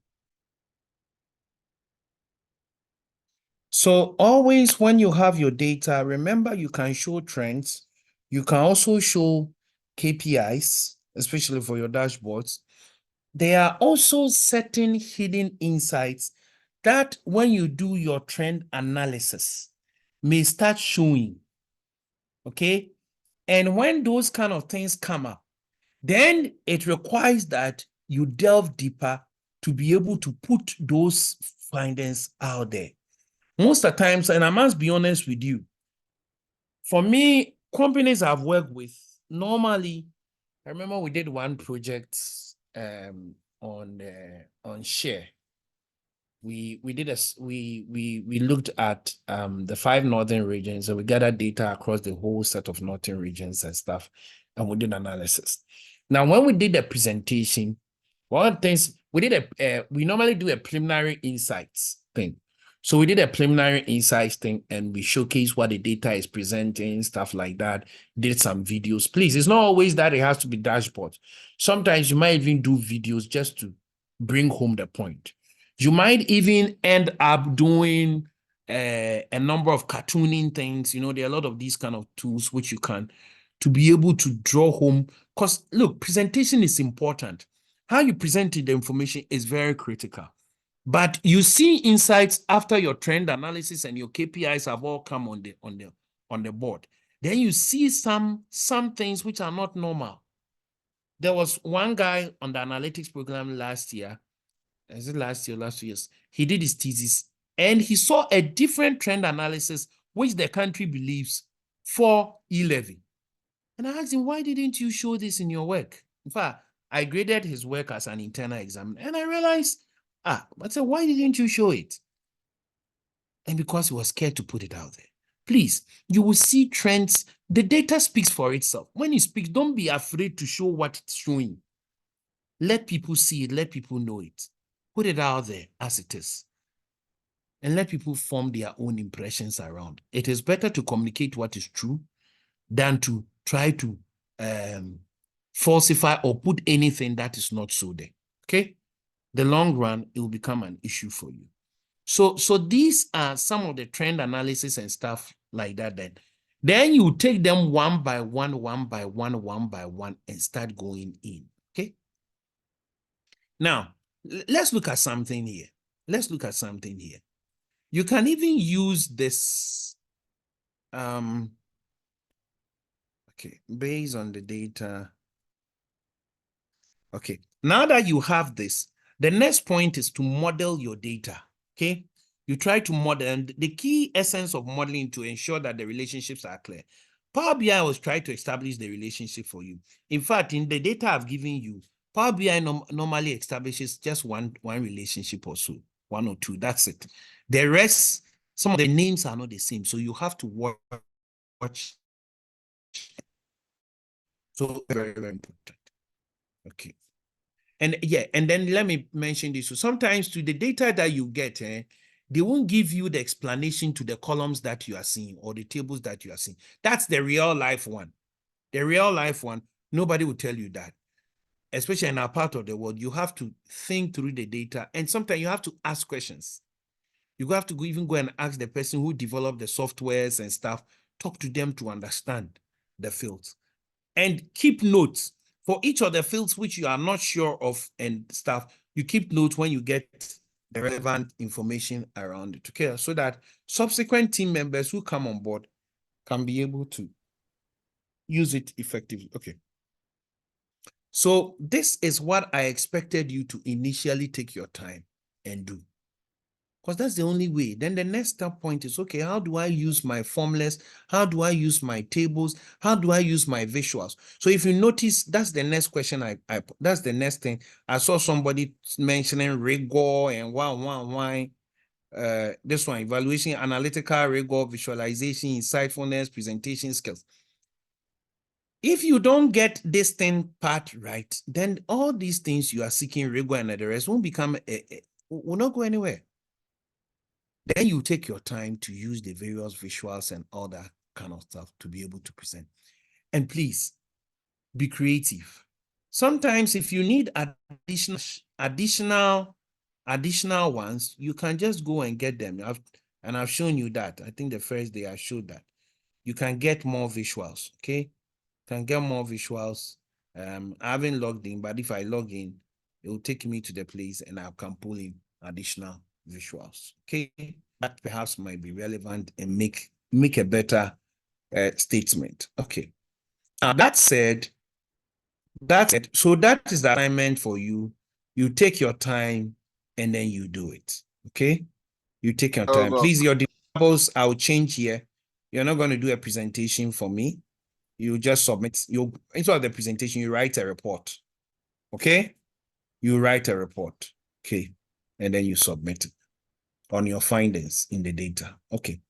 A: So always when you have your data, remember you can show trends. You can also show KPIs, especially for your dashboards. There are also certain hidden insights that when you do your trend analysis may start showing, okay? And when those kind of things come up, then it requires that you delve deeper to be able to put those findings out there. Most of the times, and I must be honest with you, for me, companies I've worked with, normally, I remember we did one project on share. We looked at the 5 northern regions, and we gathered data across the whole set of northern regions and stuff, and we did analysis. Now, when we did the presentation, one of the things we did we normally do a preliminary insights thing. So we did a preliminary insights thing, and we showcase what the data is presenting, stuff like that. Did some videos. Please, it's not always that it has to be dashboards. Sometimes you might even do videos just to bring home the point. You might even end up doing a number of cartooning things. You know, there are a lot of these kind of tools which you can to be able to draw home. Because look, presentation is important. How you present the information is very critical. But you see insights after your trend analysis and your KPIs have all come on the board. Then you see some things which are not normal. There was one guy on the analytics program last year. Is it last year, last 2 years? He did his thesis and he saw a different trend analysis which the country believes for E-Levy. And I asked him, why didn't you show this in your work? In fact, I graded his work as an internal exam and I realized, I said, why didn't you show it? And because he was scared to put it out there. Please, you will see trends. The data speaks for itself. When it speaks, don't be afraid to show what it's showing. Let people see it, let people know it. Put it out there as it is. And let people form their own impressions around. It is better to communicate what is true than to try to falsify or put anything that is not so there. Okay? The long run, it will become an issue for you. So these are some of the trend analysis and stuff like that. Then you take them one by one, and start going in. Okay? Now, let's look at something here. You can even use this, okay, based on the data. Okay, now that you have this, the next point is to model your data, okay? You try to model, and the key essence of modeling to ensure that the relationships are clear. Power BI was trying to establish the relationship for you. In fact, in the data I've given you, Power BI normally establishes just one relationship or so, 1 or 2, that's it. The rest, some of the names are not the same, so you have to watch. So very, very important. Okay. And yeah, and then let me mention this. So sometimes to the data that you get, they won't give you the explanation to the columns that you are seeing or the tables that you are seeing. That's the real life one. The real life one, nobody will tell you that. Especially in our part of the world, you have to think through the data, and sometimes you have to ask questions. You have to even go and ask the person who developed the softwares and stuff, talk to them to understand the fields. And keep notes for each of the fields which you are not sure of and stuff. You keep notes when you get the relevant information around it, okay? So that subsequent team members who come on board can be able to use it effectively. Okay. So this is what I expected you to initially take your time and do. Because that's the only way. Then the next step point is, okay, how do I use my formulas? How do I use my tables? How do I use my visuals? So if you notice, that's the next question that's the next thing. I saw somebody mentioning rigor and why. This one, evaluation, analytical rigor, visualization, insightfulness, presentation skills. If you don't get this thing part right, then all these things you are seeking rigor and the rest won't become, will not go anywhere. Then you take your time to use the various visuals and all that kind of stuff to be able to present. And please be creative. Sometimes if you need additional ones, you can just go and get them. I've shown you that. I think the first day I showed that. You can get more visuals, okay? Can get more visuals. I haven't logged in, but if I log in, it will take me to the place and I can pull in additional visuals, okay? That perhaps might be relevant and make a better statement, okay? That said, so that is the assignment for you. You take your time and then you do it, okay? You take your time. Please, your deliverables, I'll change here. You're not going to do a presentation for me. You just submit. Instead of the presentation, you write a report, okay? You write a report, okay? And then you submit it on your findings in the data, okay?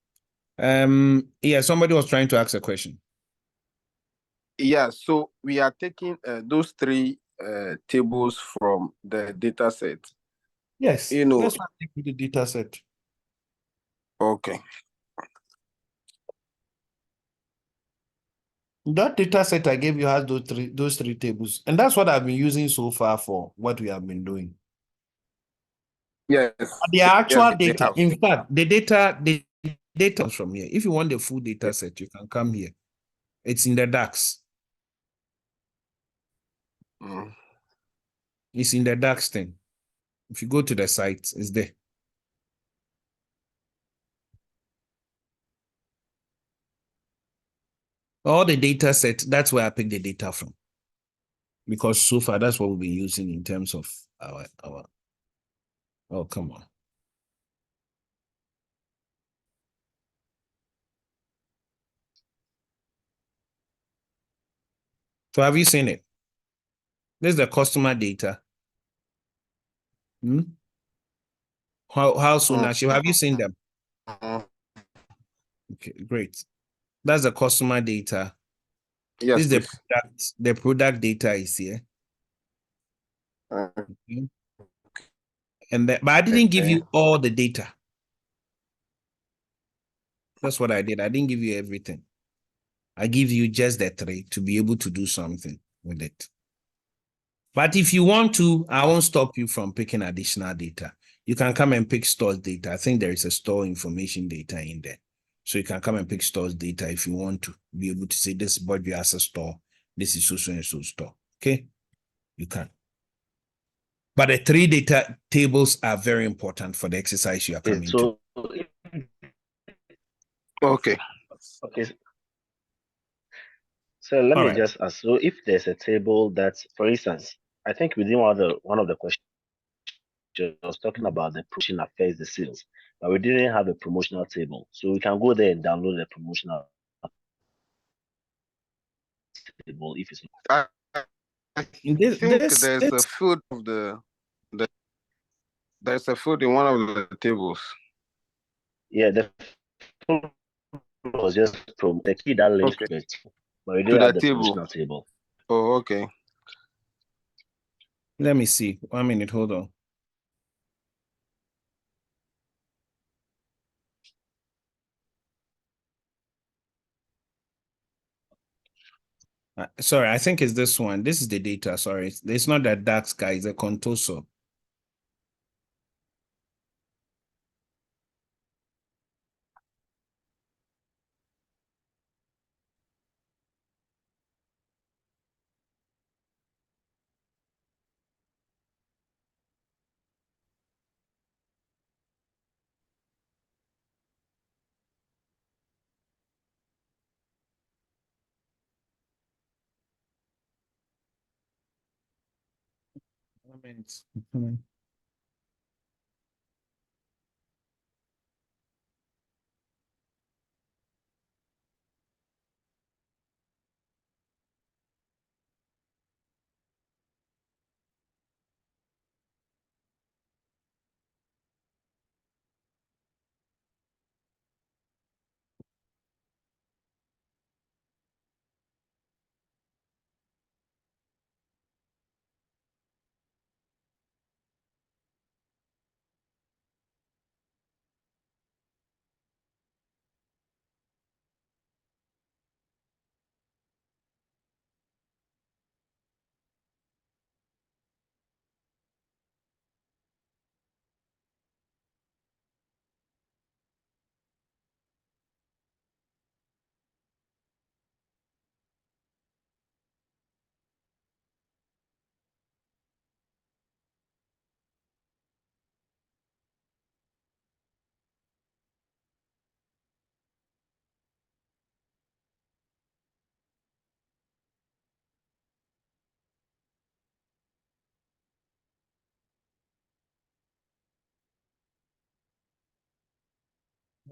A: Yeah, somebody was trying to ask a question.
H: Yeah, so we are taking those three tables from the data set.
A: Yes,
H: You know.
A: Let's take the data set.
H: Okay.
A: That data set I gave you has those three tables, and that's what I've been using so far for what we have been doing.
H: Yes.
A: The actual
H: Yes,
A: data, in fact, the data comes from here. If you want the full data set, you can come here. It's in the DAX. It's in the DAX thing. If you go to the site, it's there. All the data set, that's where I pick the data from. Because so far, that's what we've been using in terms of our oh, come on. So have you seen it? This is the customer data. How soon actually have you seen them? Okay, great. That's the customer data.
H: Yes,
A: This is the product data is here. Okay. And but I didn't give you all the data. That's what I did. I didn't give you everything. I give you just the three to be able to do something with it. But if you want to, I won't stop you from picking additional data. You can come and pick stores data. I think there is a store information data in there. So you can come and pick stores data if you want to be able to say this body as a store. This is so and so store. Okay, you can. But the three data tables are very important for the exercise you are coming to.
H: Okay.
B: Okay. So let me just ask. So if there's a table that, for instance, I think within one of the questions I was talking about the promotion affects the sales, but we didn't have a promotional table. So we can go there and download the promotional table if it's
H: I think there's a field of there's a field in one of the tables.
B: Yeah, the was just the key that links to it, but we didn't have the promotional table.
H: Oh, okay.
A: Let me see. 1 minute, hold on. Sorry, I think it's this one. This is the data. Sorry, it's not that DAX guy, it's a Contoso.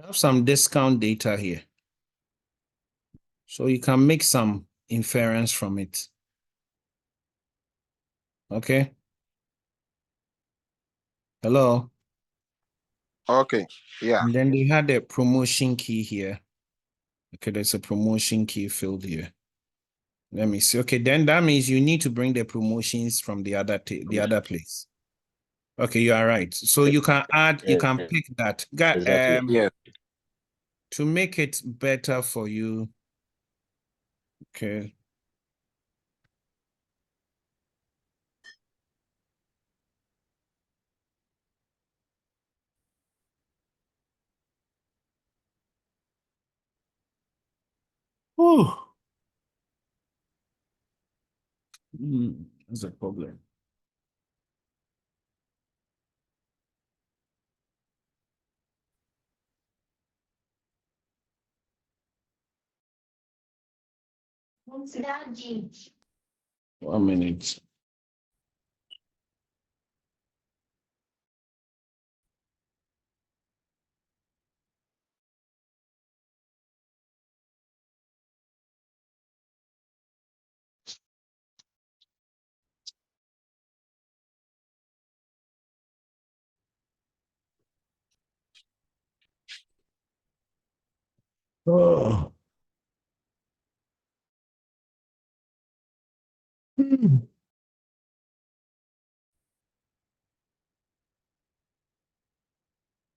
A: I have some discount data here. So you can make some inference from it. Okay. Hello.
H: Okay. Yeah.
A: And then they had a promotion key here. Okay, there's a promotion key field here. Let me see. Okay, then that means you need to bring the promotions from the other place. Okay, you are right. So you can add, you can pick that.
B: Exactly.
H: Yeah.
A: To make it better for you. Okay. Oh, that's a problem. One minute. Oh.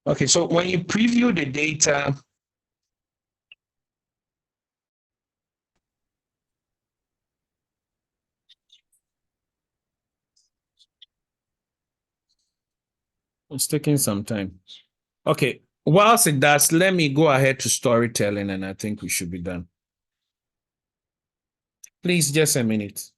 A: Okay, so when you preview the data, it's taking some time. Okay, whilst it does, let me go ahead to storytelling and I think we should be done. Please, just a minute.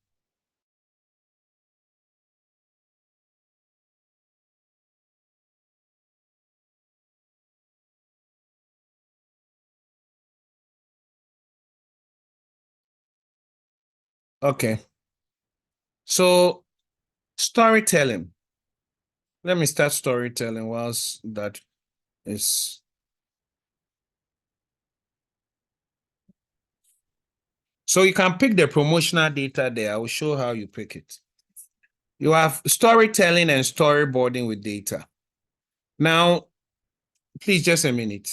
A: Okay. So storytelling. Let me start storytelling whilst that is. So you can pick the promotional data there. I will show how you pick it. You have storytelling and storyboarding with data. Now, please just a minute.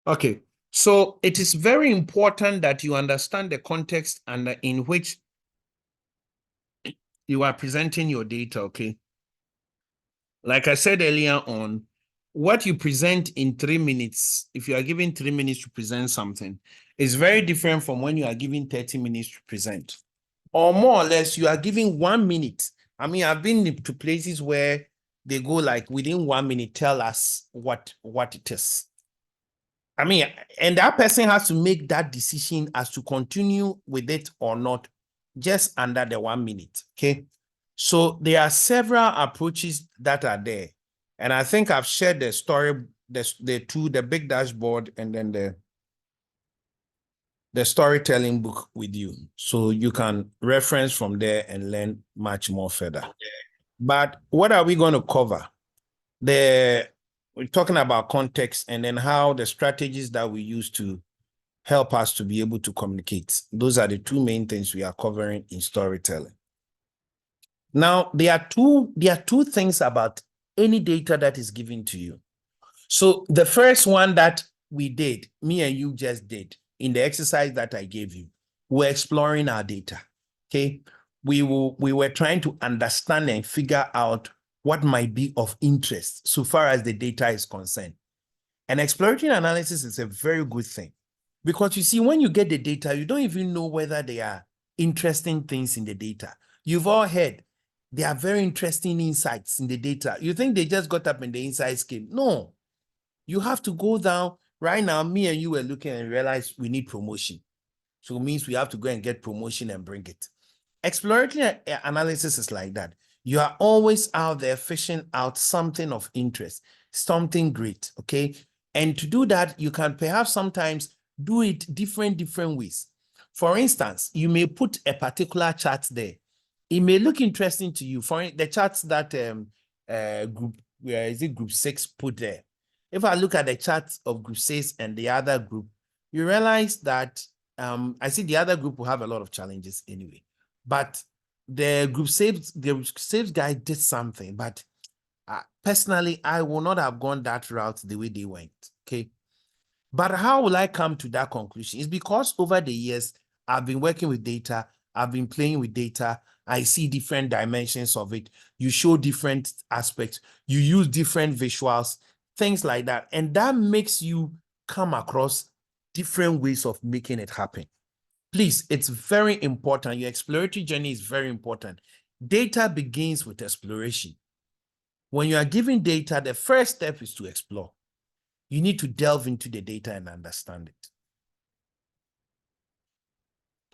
A: Okay, so it is very important that you understand the context and in which you are presenting your data, okay? Like I said earlier on, what you present in 3 minutes, if you are given 3 minutes to present something, is very different from when you are given 30 minutes to present. Or more or less, you are given 1 minute. I mean, I've been to places where they go like within 1 minute, tell us what it is. I mean, and that person has to make that decision as to continue with it or not, just under the 1 minute, okay? So there are several approaches that are there. And I think I've shared the story, the big dashboard and then the storytelling book with you. So you can reference from there and learn much more further. But what are we going to cover? We're talking about context and then how the strategies that we use to help us to be able to communicate. Those are the two main things we are covering in storytelling. Now, there are two things about any data that is given to you. So the first one that we did, me and you just did in the exercise that I gave you, we're exploring our data. Okay. We were trying to understand and figure out what might be of interest so far as the data is concerned. And exploratory analysis is a very good thing because you see, when you get the data, you don't even know whether there are interesting things in the data. You've all heard there are very interesting insights in the data. You think they just got up and the insights came. No, you have to go down. Right now, me and you were looking and realized we need promotion. So it means we have to go and get promotion and bring it. Exploratory analysis is like that. You are always out there fishing out something of interest. something great, okay? And to do that, you can perhaps sometimes do it different ways. For instance, you may put a particular chart there. It may look interesting to you. For the charts that group, where is it, group 6 put there. If I look at the charts of group 6 and the other group, you realize that I see the other group will have a lot of challenges anyway. But the group saves guy did something, but personally, I will not have gone that route the way they went. Okay. But how will I come to that conclusion? It's because over the years, I've been working with data, I've been playing with data, I see different dimensions of it. You show different aspects, you use different visuals, things like that. And that makes you come across different ways of making it happen. Please, it's very important. Your exploratory journey is very important. Data begins with exploration. When you are given data, the first step is to explore. You need to delve into the data and understand it.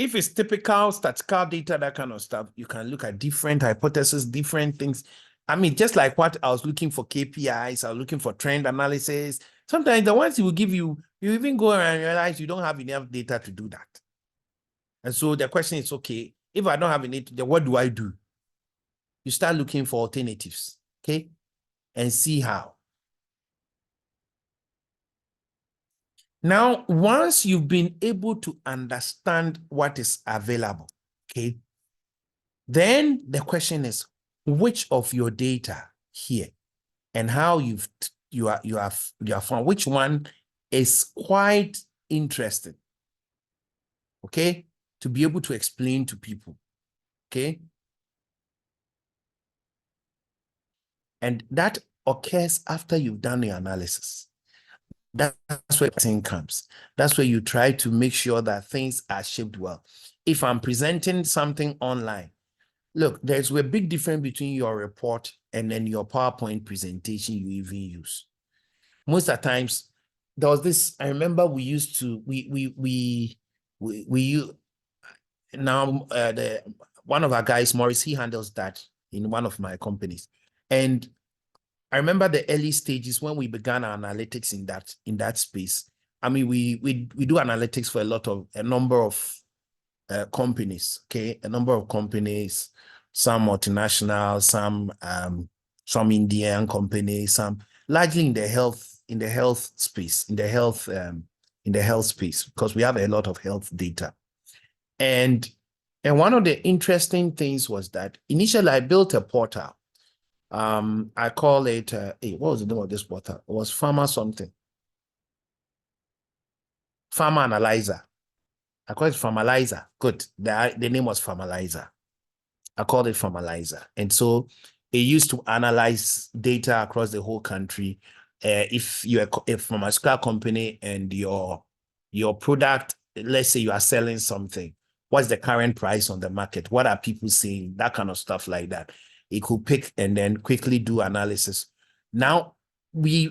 A: If it's typical statistical data, that kind of stuff, you can look at different hypotheses, different things. I mean, just like what I was looking for KPIs, I was looking for trend analysis. Sometimes the ones he will give you, you even go and realize you don't have enough data to do that. And so the question is, okay, if I don't have any data, what do I do? You start looking for alternatives, okay? And see how. Now, once you've been able to understand what is available, okay, then the question is, which of your data here and how you have found which one is quite interesting, okay, to be able to explain to people, okay? And that occurs after you've done your analysis. That's where thing comes. That's where you try to make sure that things are shaped well. If I'm presenting something online, look, there's a big difference between your report and then your PowerPoint presentation you even use. Most of the times, there was this, I remember we used to, now one of our guys, Maurice, he handles that in one of my companies. And I remember the early stages when we began our analytics in that space. I mean, we do analytics for a number of companies, okay? A number of companies, some multinational, some Indian companies, some largely in the health space, because we have a lot of health data. And one of the interesting things was that initially I built a portal. I call it, what was the name of this portal? It was Farmer something. Farmer Analyzer. I call it Farmalizer. Good. The name was Farmalizer. I called it Farmalizer. And so it used to analyze data across the whole country. If you're a pharmaceutical company and your product, let's say you are selling something, what's the current price on the market? What are people saying? That kind of stuff like that. It could pick and then quickly do analysis. Now, we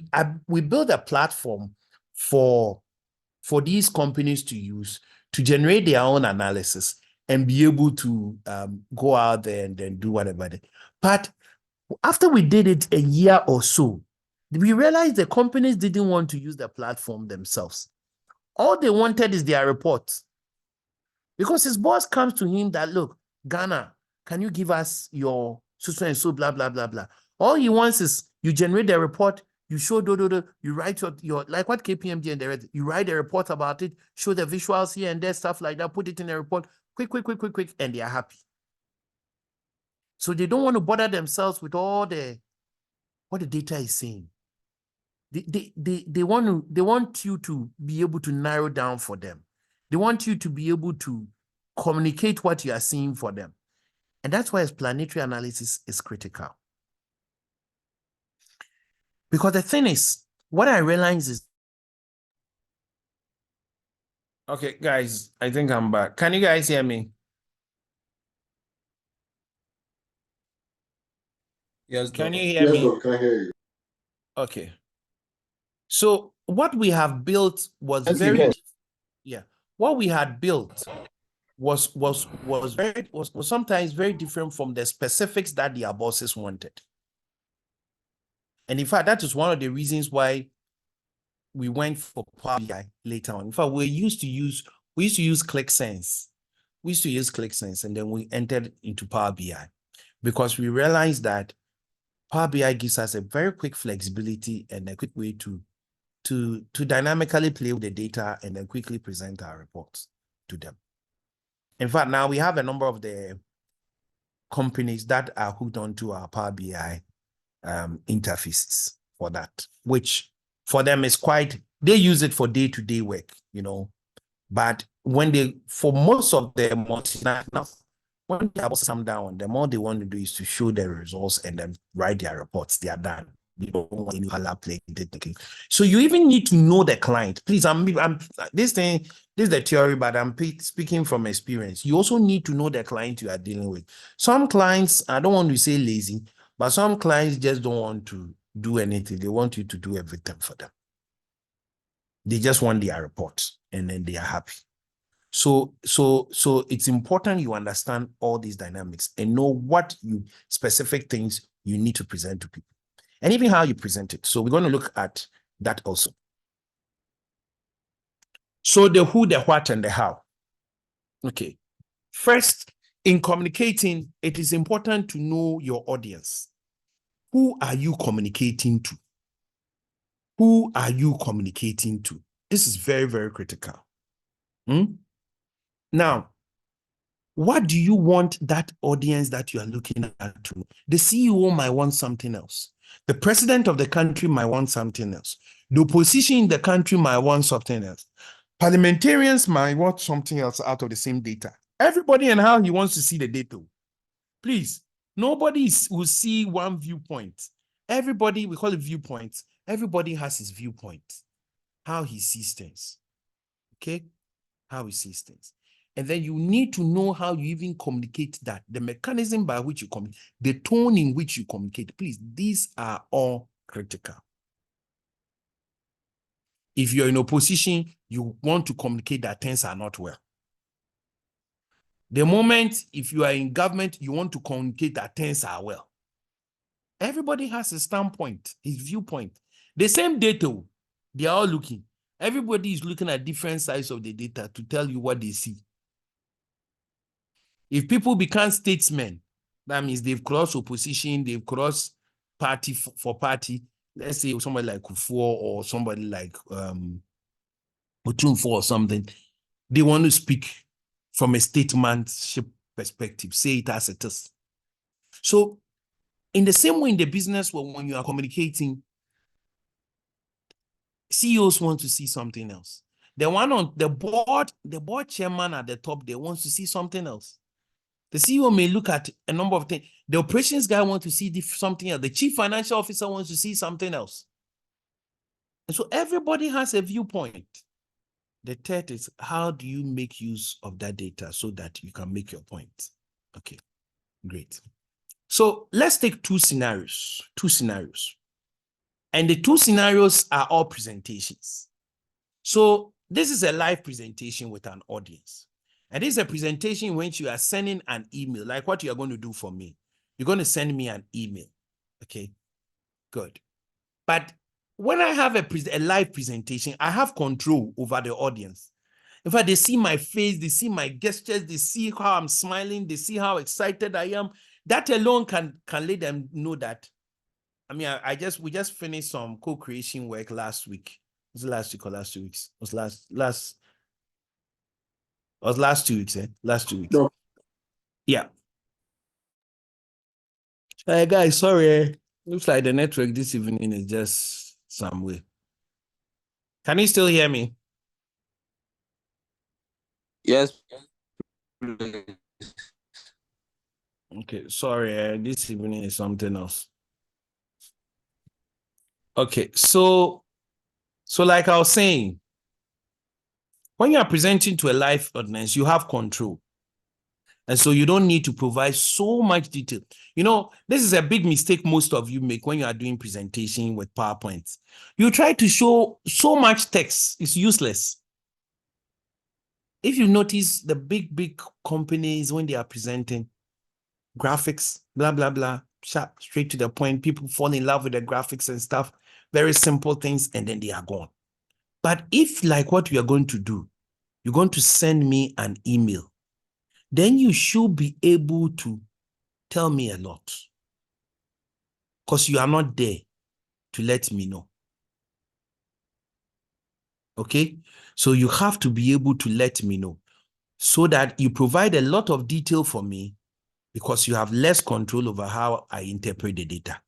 A: build a platform for these companies to use to generate their own analysis and be able to go out there and then do whatever. But after we did it a year or so, we realized the companies didn't want to use the platform themselves. All they wanted is their reports. Because his boss comes to him that, look, Ghana, can you give us your so and so, blah, blah, blah, blah. All he wants is you generate the report, you show, you write your like what KPMG and the rest, you write a report about it, show the visuals here and there, stuff like that, put it in a report, quick, and they are happy. So they don't want to bother themselves with all what the data is saying. They want you to be able to narrow down for them. They want you to be able to communicate what you are seeing for them. And that's why explanatory analysis is critical. Because the thing is, what I realize is, okay, guys, I think I'm back. Can you guys hear me?
H: Yes,
A: Can
H: bro.
A: you hear me? Bro, can I hear you? Okay. So what we have built was what we had built was sometimes very different from the specifics that their bosses wanted. And in fact, that is one of the reasons why we went for Power BI later on. In fact, we used to use ClickSense. We used to use ClickSense, and then we entered into Power BI because we realized that Power BI gives us a very quick flexibility and a quick way to dynamically play with the data and then quickly present our reports to them. In fact, now we have a number of the companies that are hooked onto our Power BI interfaces for that, which for them is quite, they use it for day-to-day work, you know, but for most of the multinationals, when they have some down, the more they want to do is to show their results and then write their reports. They are done. You don't want any color play. So you even need to know the client. Please, this is the theory, but I'm speaking from experience. You also need to know the client you are dealing with. Some clients, I don't want to say lazy, but some clients just don't want to do anything. They want you to do everything for them. They just want their reports and then they are happy. So it's important you understand all these dynamics and know what specific things you need to present to people and even how you present it. So we're going to look at that also. So the who, the what, and the how. Okay. First, in communicating, it is important to know your audience. Who are you communicating to? Who are you communicating to? This is very, very critical. Now, what do you want that audience that you are looking at to? The CEO might want something else. The president of the country might want something else. The opposition in the country might want something else. Parliamentarians might want something else out of the same data. Everybody and how he wants to see the data. Please, nobody will see one viewpoint. Everybody, we call it viewpoints. Everybody has his viewpoint, how he sees things. Okay? How he sees things. And then you need to know how you even communicate that, the mechanism by which you communicate, the tone in which you communicate. Please, these are all critical. If you're in opposition, you want to communicate that things are not well. The moment, if you are in government, you want to communicate that things are well. Everybody has a standpoint, his viewpoint. The same data, they are all looking. Everybody is looking at different sides of the data to tell you what they see. If people become statesmen, that means they've crossed opposition, they've crossed party for party. Let's say somebody like Kufuor or somebody like Otunfo or something. They want to speak from a statesmanship perspective, say it as it is. So, in the same way in the business world, when you are communicating, CEOs want to see something else. The one on the board chairman at the top, they want to see something else. The CEO may look at a number of things. The operations guy wants to see something else. The chief financial officer wants to see something else. And so everybody has a viewpoint. The third is, how do you make use of that data so that you can make your point? Okay, great. So let's take two scenarios. And the two scenarios are all presentations. So this is a live presentation with an audience. And this is a presentation in which you are sending an email, like what you are going to do for me. You're going to send me an email. Okay, good. But when I have a live presentation, I have control over the audience. In fact, they see my face, they see my gestures, they see how I'm smiling, they see how excited I am. That alone can let them know that. I mean, we just finished some co-creation work last week. Was it last week or last 2 weeks? It was last 2 weeks, Last 2 weeks. No. Yeah. Guys, sorry. Looks like the network this evening is just some way. Can you still hear me?
H: Yes.
A: Okay, sorry. This evening is something else. Okay, so like I was saying, when you are presenting to a live audience, you have control. And so you don't need to provide so much detail. You know, this is a big mistake most of you make when you are doing presentation with PowerPoint. You try to show so much text, it's useless. If you notice the big companies, when they are presenting graphics, blah, blah, blah, sharp, straight to the point. People fall in love with the graphics and stuff. Very simple things, and then they are gone. But if, like what we are going to do, you're going to send me an email, then you should be able to tell me a lot. Because you are not there to let me know. Okay? So you have to be able to let me know so that you provide a lot of detail for me because you have less control over how I interpret the data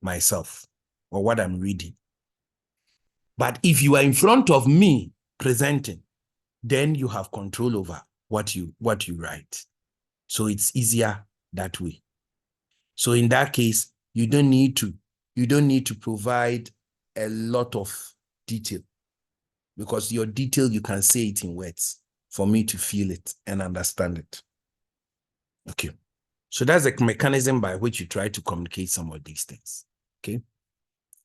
A: myself or what I'm reading. But if you are in front of me presenting, then you have control over what you write. So it's easier that way. So in that case, you don't need to provide a lot of detail because your detail, you can say it in words for me to feel it and understand it. Okay. So that's the mechanism by which you try to communicate some of these things. Okay.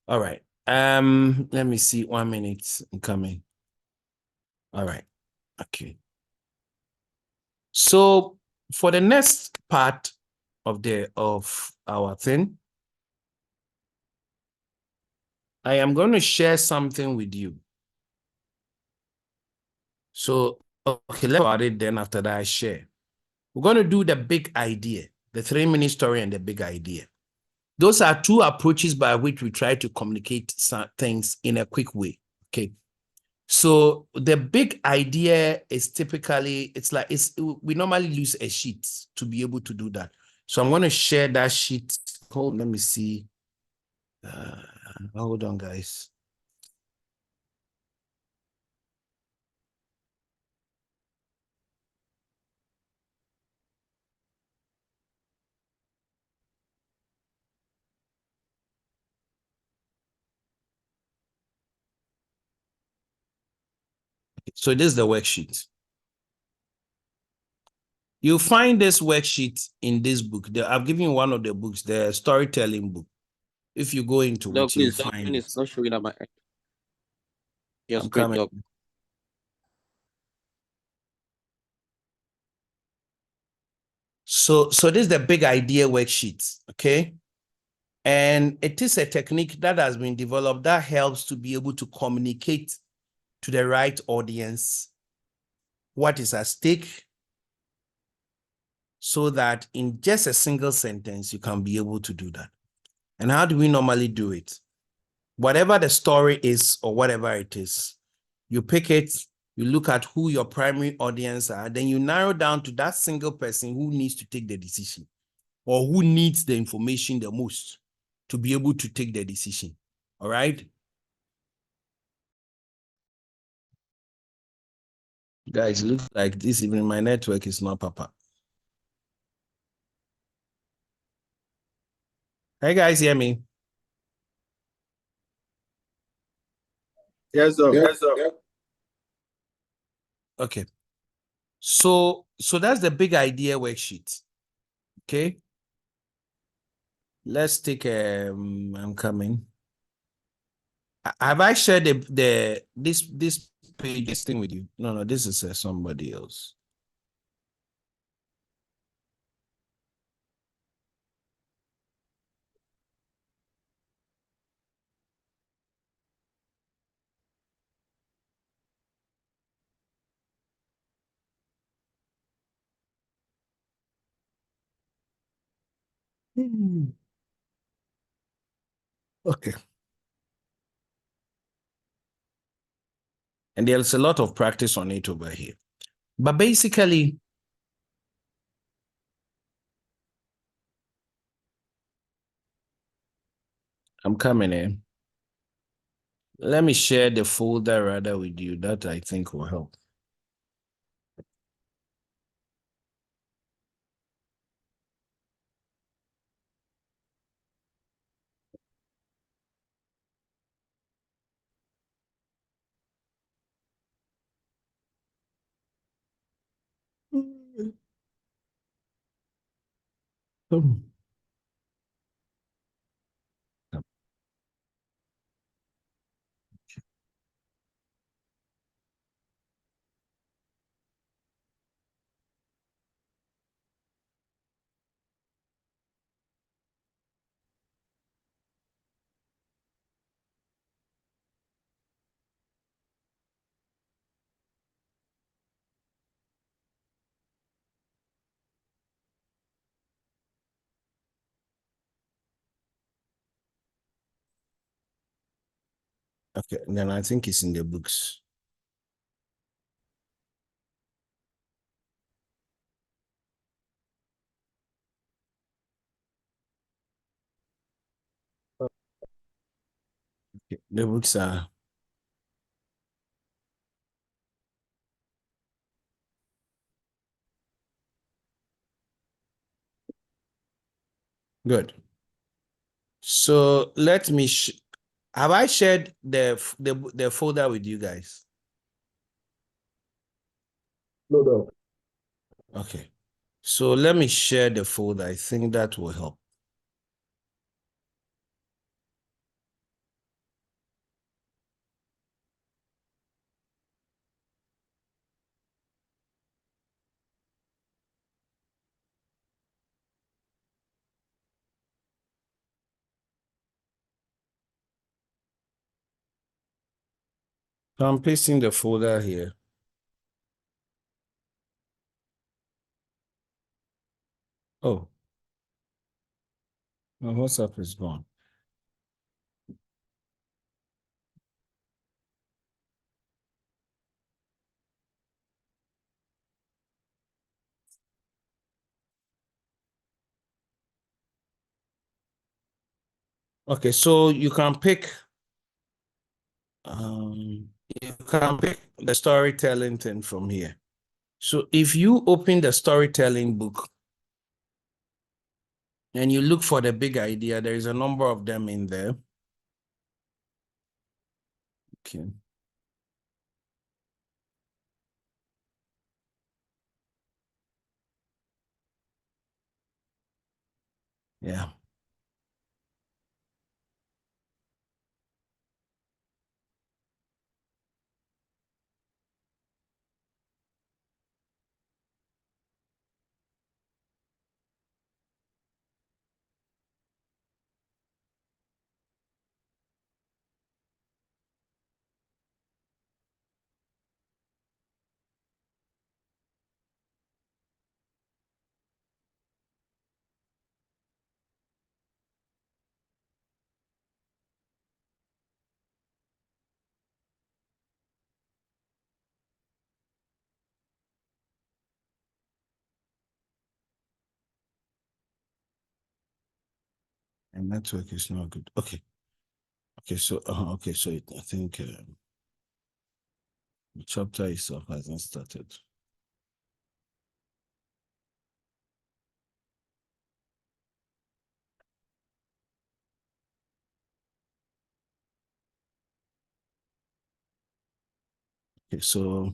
A: All right. Let me see. 1 minute. I'm coming. All right. Okay. So for the next part of our thing, I am going to share something with you. So, okay, let's start it then. After that, I share. We're going to do the big idea, the 3-minute story and the big idea. Those are two approaches by which we try to communicate some things in a quick way. Okay. So the big idea is typically, we normally use a sheet to be able to do that. So I'm going to share that sheet. Let me see. Hold on, guys. So this is the worksheet. You'll find this worksheet in this book. I've given you one of the books, the storytelling book. If you go into
H: Doc,
A: it, you'll
H: please,
A: find it.
H: it's not showing up my your
A: I'm
H: screen,
A: coming.
H: Doc.
A: So this is the big idea worksheet, okay? And it is a technique that has been developed that helps to be able to communicate to the right audience what is at stake so that in just a single sentence, you can be able to do that. And how do we normally do it? Whatever the story is or whatever it is, you pick it, you look at who your primary audience are, then you narrow down to that single person who needs to take the decision or who needs the information the most to be able to take the decision. All right? Guys, look like this evening, my network is not papa. Hey guys, hear me?
F: Yes, sir.
H: Yes, sir.
A: Okay. So that's the big idea worksheet. Okay. Let's take I'm coming. Have I shared this page, this thing with you? No, this is somebody else. Okay. And there's a lot of practice on it over here. But basically, I'm coming in. Let me share the folder rather with you. That I think will help. Okay, then I think it's in the books. Okay, the books are good. So let me have I shared the folder with you guys?
K: No doubt.
A: Okay. So let me share the folder. I think that will help. So I'm pasting the folder here. Oh, my WhatsApp is gone. Okay, so you can pick the storytelling thing from here. So if you open the storytelling book and you look for the big idea, there is a number of them in there. Okay. Yeah. And network is not good. Okay. Okay, so I think the chapter itself hasn't started. Okay, so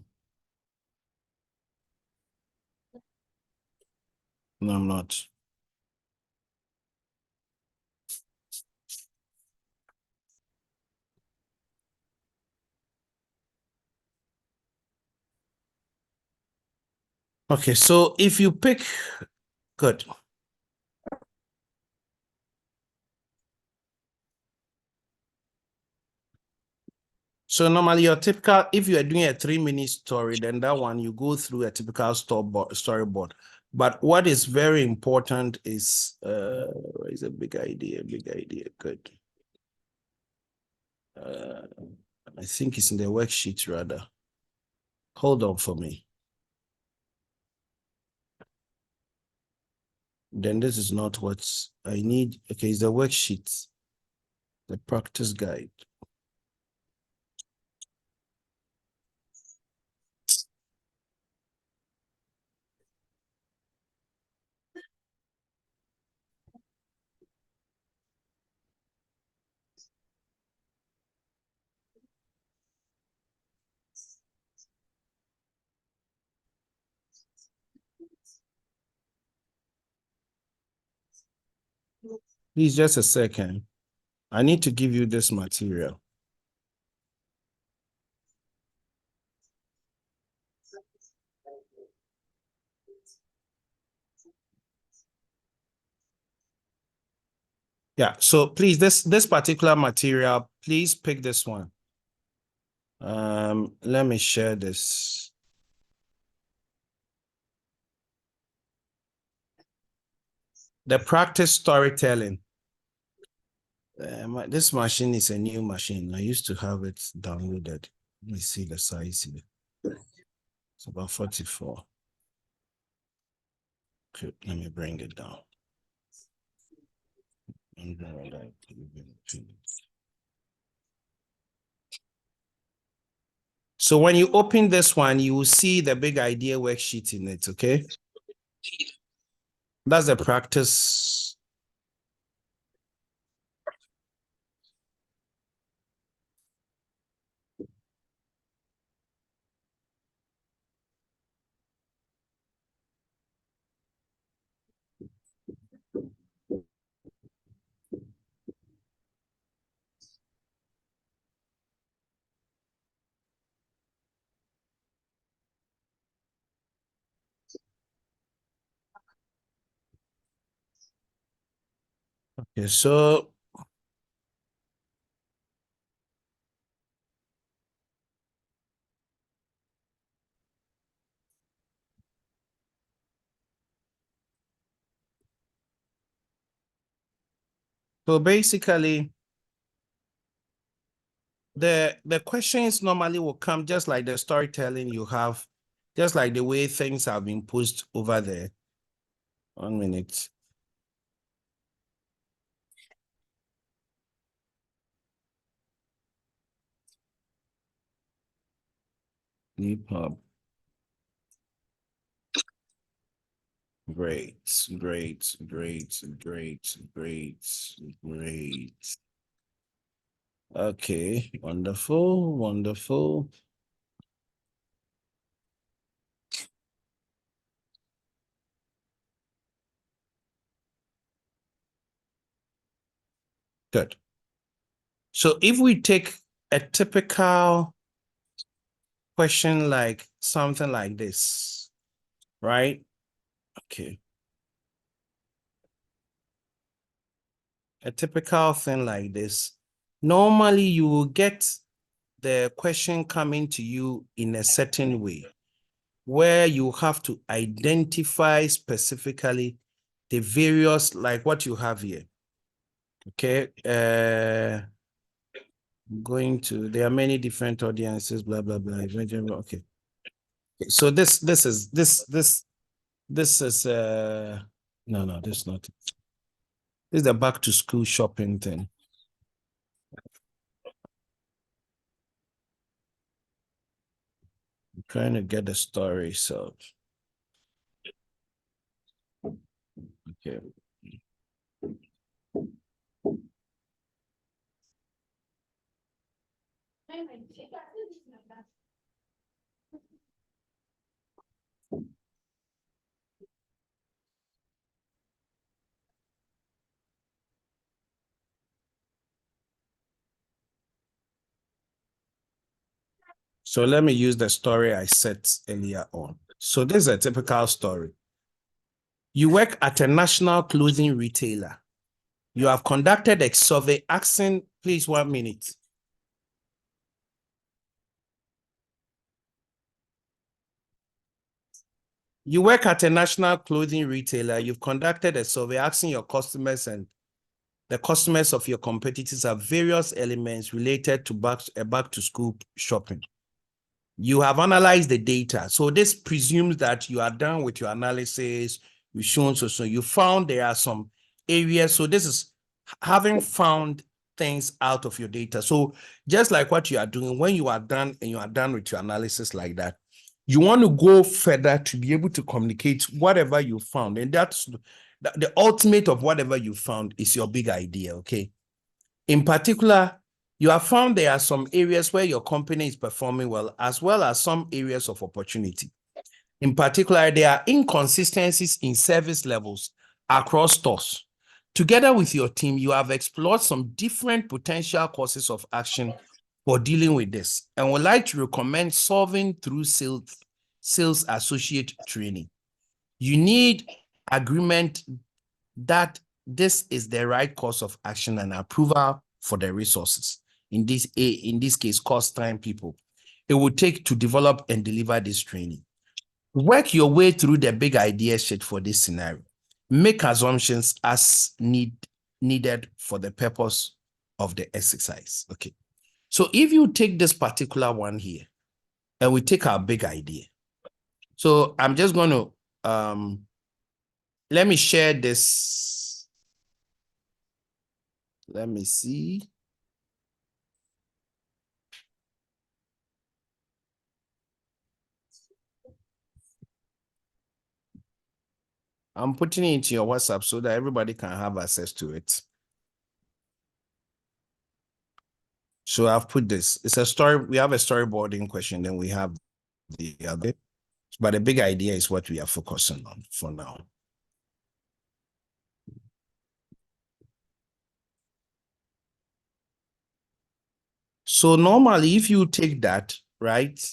A: no, I'm not. Okay, so if you pick, good. So normally your typical, if you are doing a 3-minute story, then that one you go through a typical storyboard. But what is very important is a big idea, good. I think it's in the worksheet rather. Hold on for me. Then this is not what I need. Okay, it's the worksheet, the practice guide. Please, just a second. I need to give you this material. Yeah, so please, this particular material, please pick this one. Let me share this. The practice storytelling. This machine is a new machine. I used to have it downloaded. Let me see the size here. It's about 44. Okay, let me bring it down. So when you open this one, you will see the big idea worksheet in it, okay? That's the practice. Okay, so basically, the questions normally will come just like the storytelling you have, just like the way things have been pushed over there. 1 minute. EPUB. Great, great, great, great, great, great. Okay, wonderful, wonderful. Good. So if we take a typical question like something like this, right? Okay. A typical thing like this, normally you will get the question coming to you in a certain way where you have to identify specifically the various, like what you have here. Okay. There are many different audiences, blah, blah, blah. Okay. So this is, no, this is not it. This is the back to school shopping thing. I'm trying to get the story, so. Okay. So let me use the story I set earlier on. So this is a typical story. You work at a national clothing retailer. You have conducted a survey asking, please 1 minute. You work at a national clothing retailer. You've conducted a survey asking your customers and the customers of your competitors have various elements related to back to school shopping. You have analyzed the data. So this presumes that you are done with your analysis. You've shown so you found there are some areas. So this is having found things out of your data. So just like what you are doing, when you are done and you are done with your analysis like that, you want to go further to be able to communicate whatever you found. And that's the ultimate of whatever you found is your big idea, okay? In particular, you have found there are some areas where your company is performing well as some areas of opportunity. In particular, there are inconsistencies in service levels across stores. Together with your team, you have explored some different potential courses of action for dealing with this and would like to recommend solving through sales associate training. You need agreement that this is the right course of action and approval for the resources. In this case, cost, time, people. It will take to develop and deliver this training. Work your way through the big idea sheet for this scenario. Make assumptions as needed for the purpose of the exercise. Okay. So if you take this particular one here, and we take our big idea. So I'm just going to, let me share this. Let me see. I'm putting it into your WhatsApp so that everybody can have access to it. So I've put this. It's a story. We have a storyboarding question, then we have the other. But the big idea is what we are focusing on for now. So normally, if you take that, right?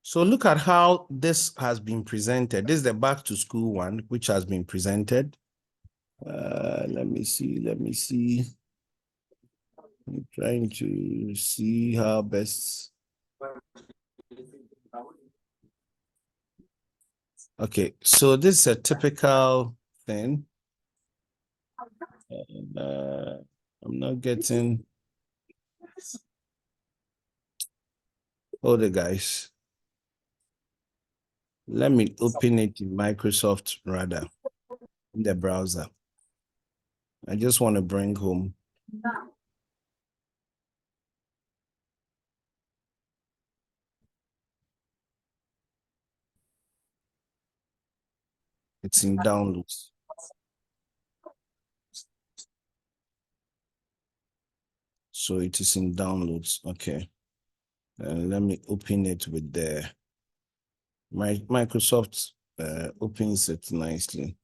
A: So look at how this has been presented. This is the back to school one, which has been presented. Let me see. I'm trying to see how best. Okay, so this is a typical thing. I'm not getting. Hold it, guys. Let me open it in Microsoft rather, in the browser. I just want to bring home. It's in downloads. So it is in downloads. Okay. Let me open it with the Microsoft opens it nicely.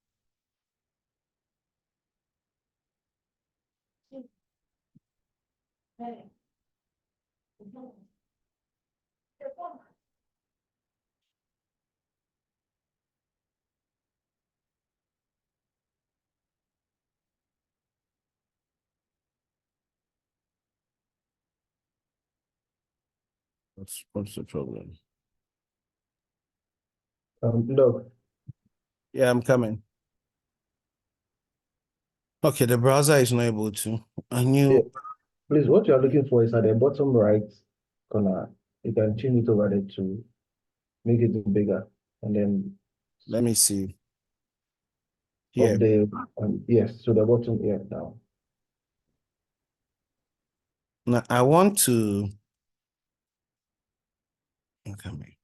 A: What's the problem?
M: Look.
A: Yeah, I'm coming. Okay, the browser is not able to. I knew.
M: Yeah. Please, what you are looking for is at the bottom right corner. You can tune it over there to make it bigger, and then
A: Let me see.
M: of
A: Here.
M: the yes, to the bottom here now.
A: Now I want to. Okay.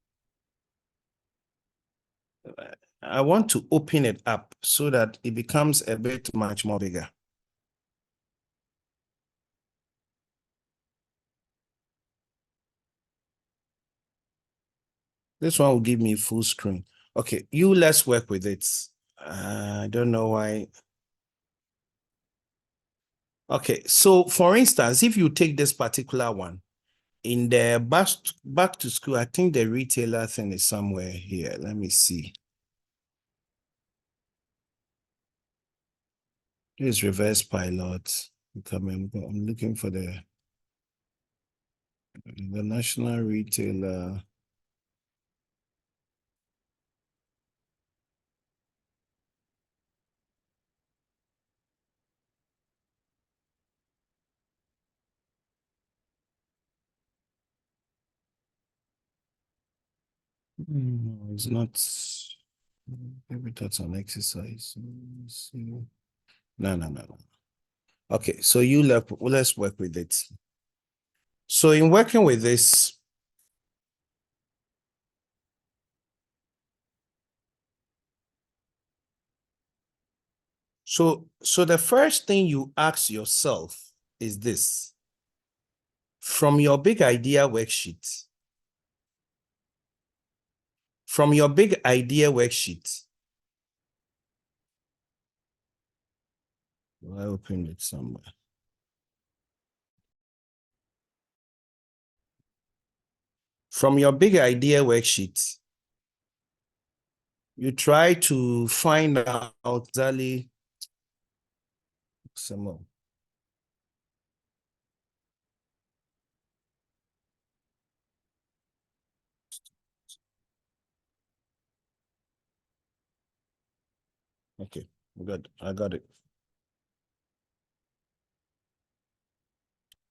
A: I want to open it up so that it becomes a bit much more bigger. This one will give me full screen. Okay, let's work with it. I don't know why. Okay, so for instance, if you take this particular one, in the back to school, I think the retailer thing is somewhere here. Let me see. This is reverse pilot. I'm looking for the national retailer. No, it's not. Maybe that's an exercise. Let's see. No. Okay, so let's work with it. So in working with this, so the first thing you ask yourself is this. From your big idea worksheet, I opened it somewhere. From your big idea worksheet, you try to find out exactly some more. Okay, good. I got it.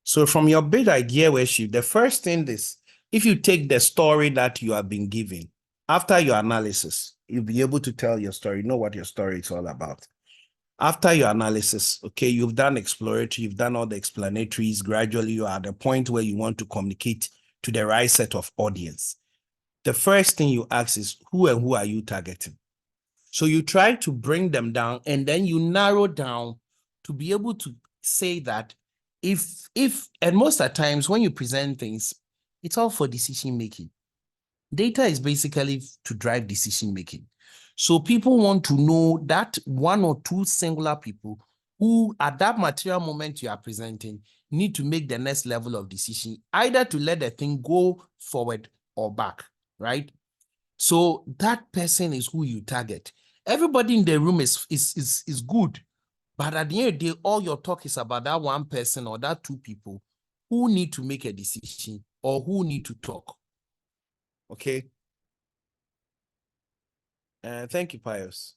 A: So from your big idea worship, the first thing is, if you take the story that you have been given, after your analysis, you'll be able to tell your story, know what your story is all about. After your analysis, okay, you've done exploratory, you've done all the explanatories, gradually you are at the point where you want to communicate to the right set of audience. The first thing you ask is, who and who are you targeting? So you try to bring them down, and then you narrow down to be able to say that and most of the times when you present things, it's all for decision making. Data is basically to drive decision making. So people want to know that one or two singular people who at that material moment you are presenting need to make the next level of decision, either to let the thing go forward or back, right? So that person is who you target. Everybody in the room is good, but at the end of the day, all your talk is about that one person or that two people who need to make a decision or who need to talk. Okay. Thank you, Pius.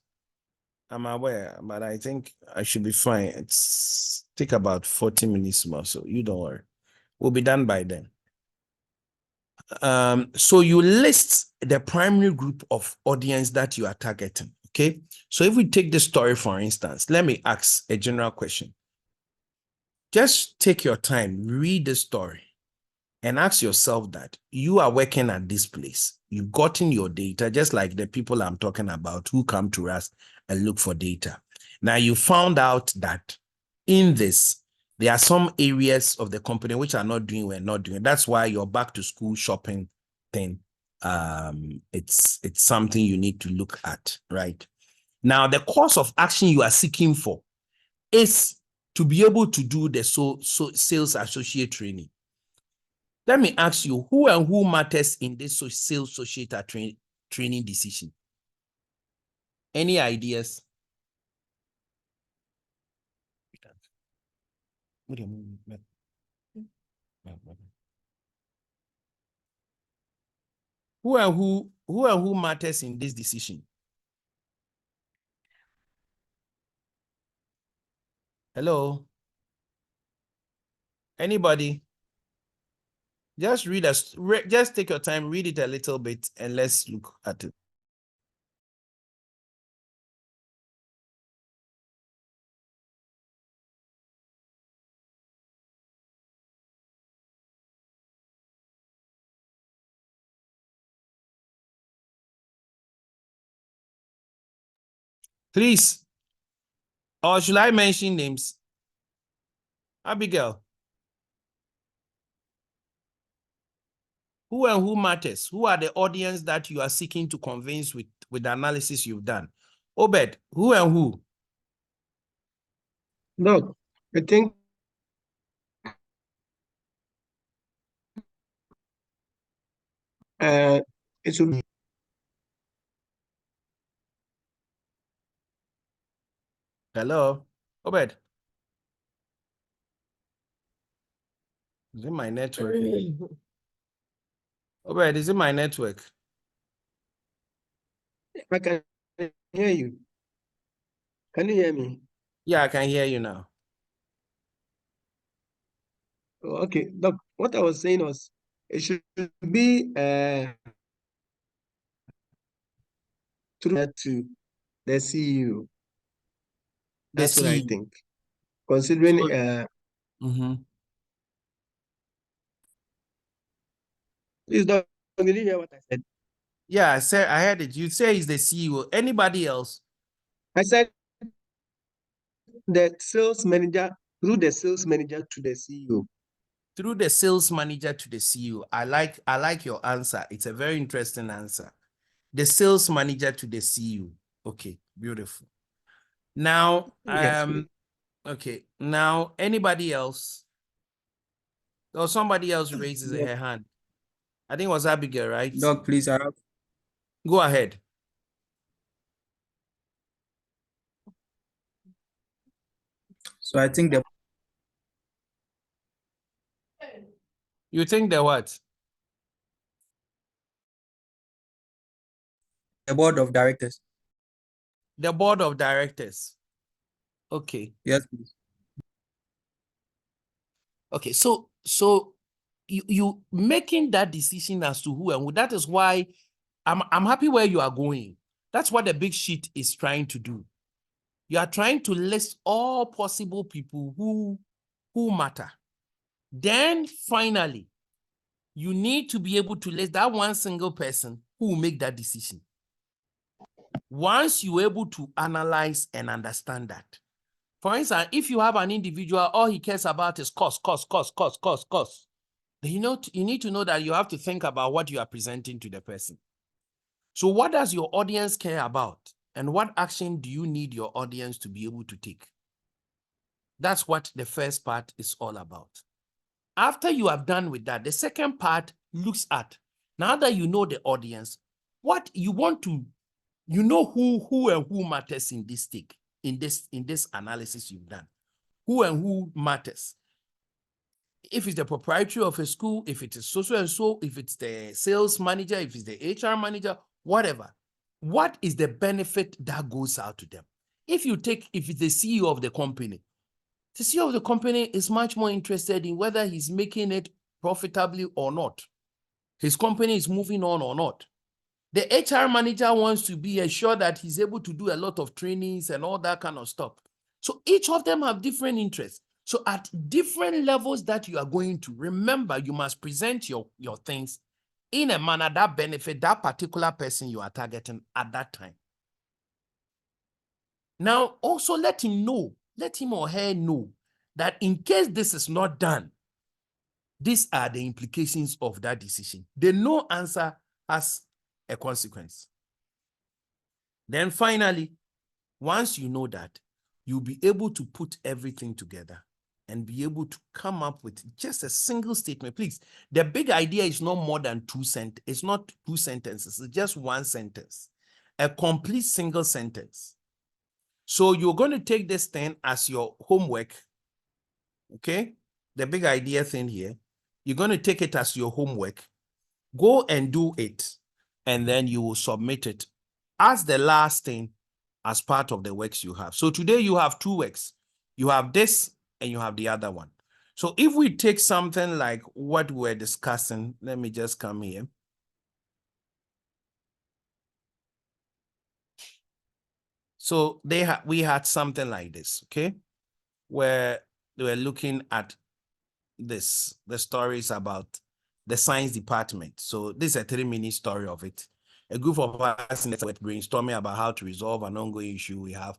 A: I'm aware, but I think I should be fine. It's take about 40 minutes more, so you don't worry. We'll be done by then. So you list the primary group of audience that you are targeting, okay? So if we take this story, for instance, let me ask a general question. Just take your time, read the story, and ask yourself that you are working at this place. You've gotten your data, just like the people I'm talking about who come to us and look for data. Now you found out that in this, there are some areas of the company which are not doing well, not doing. That's why your back to school shopping thing, it's something you need to look at, right? Now, the course of action you are seeking for is to be able to do the sales associate training. Let me ask you, who and who matters in this sales associate training decision? Any ideas? Who and who matters in this decision? Hello? Anybody? Just read us. Just take your time, read it a little bit, and let's look at it. Please. Or should I mention names? Abigail. Who and who matters? Who are the audience that you are seeking to convince with the analysis you've done? Obed, who and who?
M: Look, I think it should be
A: Hello, Obed. Is it my network? Obed, is it my network?
M: I can hear you. Can you hear me?
A: Yeah, I can hear you now.
M: Okay, look, what I was saying was it should be through that to the CEO. That's what I think. Considering please don't did you hear what I said?
A: Yeah, I heard it. You say he's the CEO. Anybody else?
M: I said the sales manager through the sales manager to the CEO.
A: Through the sales manager to the CEO. I like your answer. It's a very interesting answer. The sales manager to the CEO. Okay, beautiful. Now,
M: Yes,
A: okay. Now, anybody else? Or somebody else raises her hand. I think it was Abigail, right?
N: Doc, please,
A: Go ahead.
N: so I think
A: You think the what?
N: the board of directors.
O: The board of directors. Okay.
N: Yes, please.
O: Okay. So you making that decision as to who and who. That is why I'm happy where you are going. That's what the big sheet is trying to do. You are trying to list all possible people who matter. Then finally, you need to be able to list that one single person who will make that decision. Once you're able to analyze and understand that. For instance, if you have an individual, all he cares about is cost, then you need to know that you have to think about what you are presenting to the person. So what does your audience care about? And what action do you need your audience to be able to take? That's what the first part is all about. After you have done with that, the second part looks at, now that you know the audience, what you want to, you know who and who matters in this take, in this analysis you've done. Who and who matters. If it's the proprietor of a school, if it is so, if it's the sales manager, if it's the HR manager, whatever. What is the benefit that goes out to them? If it's the CEO of the company of the company is much more interested in whether he's making it profitably or not. His company is moving on or not. The HR manager wants to be assured that he's able to do a lot of trainings and all that kind of stuff. So each of them have different interests. So at different levels that you are going to, remember, you must present your things in a manner that benefit that particular person you are targeting at that time. Now, also let him or her know that in case this is not done, these are the implications of that decision. The no answer has a consequence. Then finally, once you know that, you'll be able to put everything together and be able to come up with just a single statement. Please, the big idea is not more than it's not two sentences, it's just one sentence, a complete single sentence. So you're going to take this thing as your homework, okay? The big idea thing here, you're going to take it as your homework, go and do it, and then you will submit it as the last thing as part of the works you have. So today you have two works. You have this and you have the other one. So if we take something like what we're discussing, let me just come here. So we had something like this, okay? Where they were looking at the stories about the science department. So this is a 3-minute story of it. A group of us in the were brainstorming about how to resolve an ongoing issue we have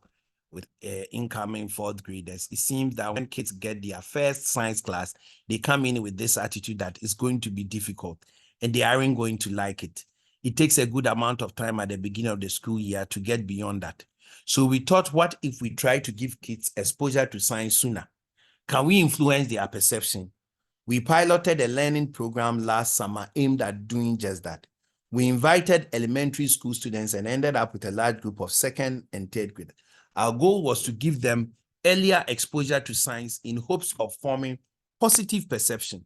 O: with incoming 4th graders. It seems that when kids get their first science class, they come in with this attitude that it's going to be difficult and they aren't going to like it. It takes a good amount of time at the beginning of the school year to get beyond that. So we thought, what if we try to give kids exposure to science sooner? Can we influence their perception? We piloted a learning program last summer aimed at doing just that. We invited elementary school students and ended up with a large group of 2nd and 3rd graders. Our goal was to give them earlier exposure to science in hopes of forming positive perception.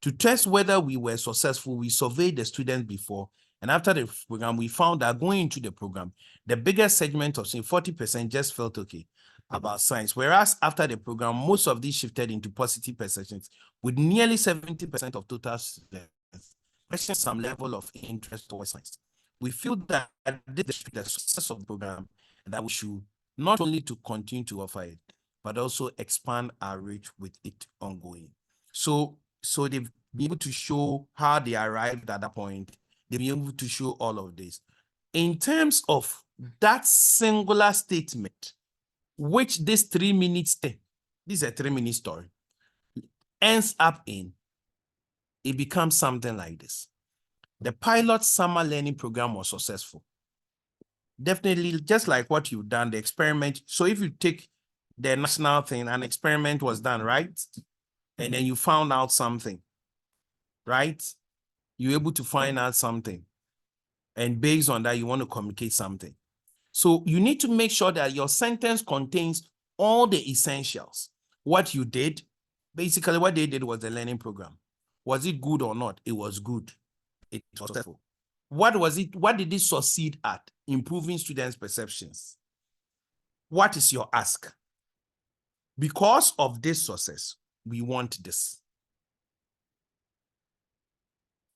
O: To test whether we were successful, we surveyed the students before, and after the program, we found that going into the program, the biggest segment of 40% just felt okay about science, whereas after the program, most of these shifted into positive perceptions, with nearly 70% of total students expressing some level of interest towards science. We feel that this is the success of the program and that we should not only to continue to offer it, but also expand our reach with it ongoing. So they've been able to show how they arrived at that point. They've been able to show all of this. In terms of that singular statement, which this 3 minutes, this is a 3-minute story, ends up in, it becomes something like this. The pilot summer learning program was successful. Definitely, just like what you've done, the experiment. So if you take the national thing, an experiment was done, right? And then you found out something, right? You're able to find out something. And based on that, you want to communicate something. So you need to make sure that your sentence contains all the essentials. What you did, basically what they did was the learning program. Was it good or not? It was good. It was successful. What was it? What did it succeed at? Improving students' perceptions. What is your ask? Because of this success, we want this.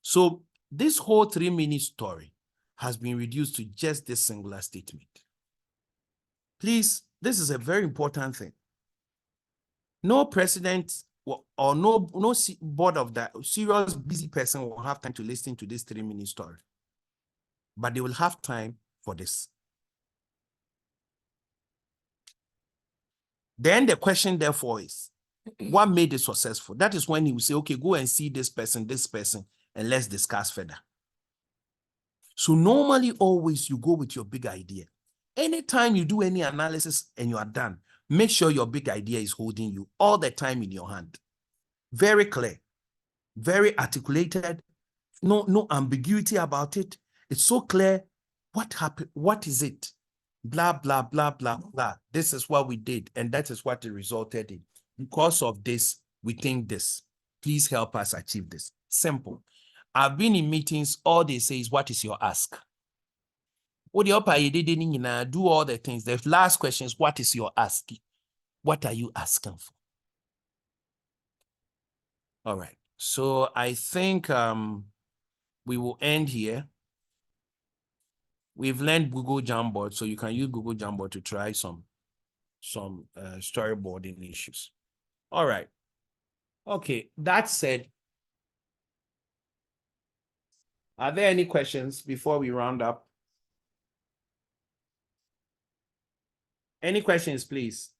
O: So this whole 3-minute story has been reduced to just this singular statement. Please, this is a very important thing. No president or no board of that serious busy person will have time to listen to this 3-minute story, but they will have time for this. Then the question therefore is, what made it successful? That is when he will say, okay, go and see this person, and let's discuss further. So normally always you go with your big idea. Anytime you do any analysis and you are done, make sure your big idea is holding you all the time in your hand. Very clear, very articulated, no ambiguity about it. It's so clear. What happened? What is it? Blah, blah, blah, blah, blah. This is what we did, and that is what it resulted in. Because of this, we think this. Please help us achieve this. Simple. I've been in meetings, all they say is, what is your ask? What do all the things. The last question is, what is your ask? What are you asking for? All right. So I think we will end here. We've learned Google Jamboard, so you can use Google Jamboard to try some storyboarding issues. All right. Okay, that said, are there any questions before we round up? Any questions, please?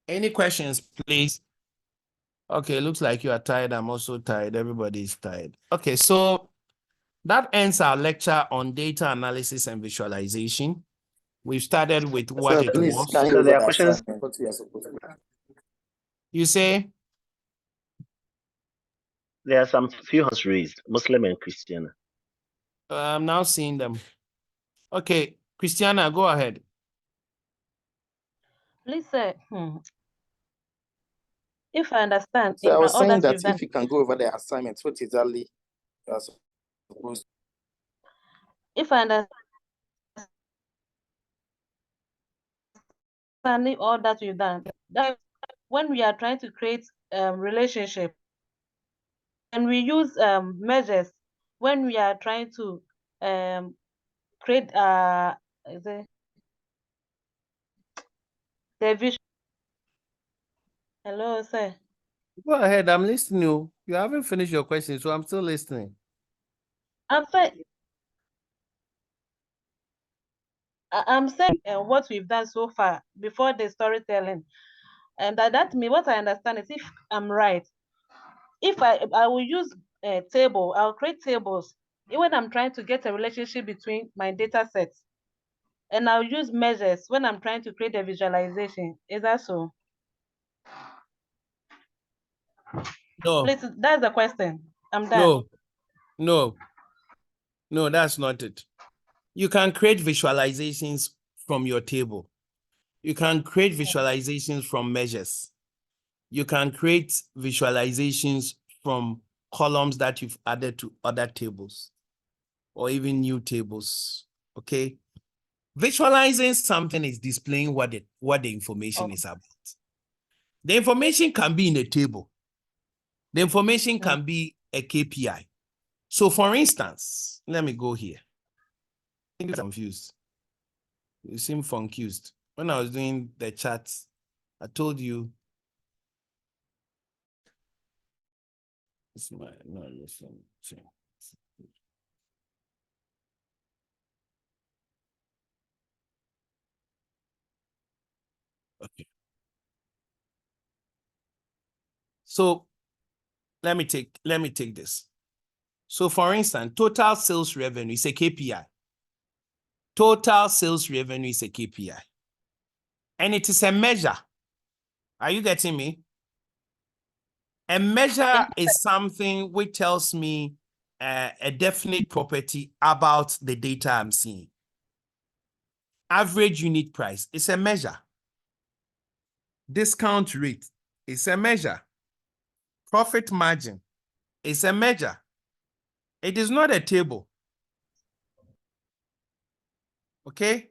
O: Any questions, please? Okay, looks like you are tired. I'm also tired. Everybody is tired. Okay, so that ends our lecture on data analysis and visualization. We've started with what
F: Sir,
O: it
F: please,
O: was.
F: can you
B: So there are
F: over the
B: questions.
F: assignment? What we are supposed to do?
O: You say?
B: There are some few hands raised, Muslim and Christian.
O: I'm now seeing them. Okay, Christiana, go ahead.
E: Please, if I understand,
F: So I was
E: all
F: saying
E: that
F: that
E: you've done,
F: if you can go over the assignments, what exactly you are supposed
E: if I understand all that you've done, that when we are trying to create relationship, and we use measures when we are trying to create the vision. Hello, sir.
O: Go ahead, I'm listening. You haven't finished your question, so I'm still listening.
E: I'm saying what we've done so far before the storytelling, and that me what I understand is, if I'm right, if I will use a table, I'll create tables when I'm trying to get a relationship between my data sets, and I'll use measures when I'm trying to create a visualization. Is that so?
O: No.
E: Please, that's the question. I'm done.
O: No, that's not it. You can create visualizations from your table. You can create visualizations from measures. You can create visualizations from columns that you've added to other tables or even new tables, okay? Visualizing something is displaying what the information is about. The information can be in a table. The information can be a KPI. So for instance, let me go here. I think I'm confused. You seem confused. When I was doing the charts, I told you. It's my no listen. Okay. So let me take this. So for instance, total sales revenue is a KPI. Total sales revenue is a KPI. And it is a measure. Are you getting me? A measure is something which tells me a definite property about the data I'm seeing. Average unit price is a measure. Discount rate is a measure. Profit margin is a measure. It is not a table. Okay?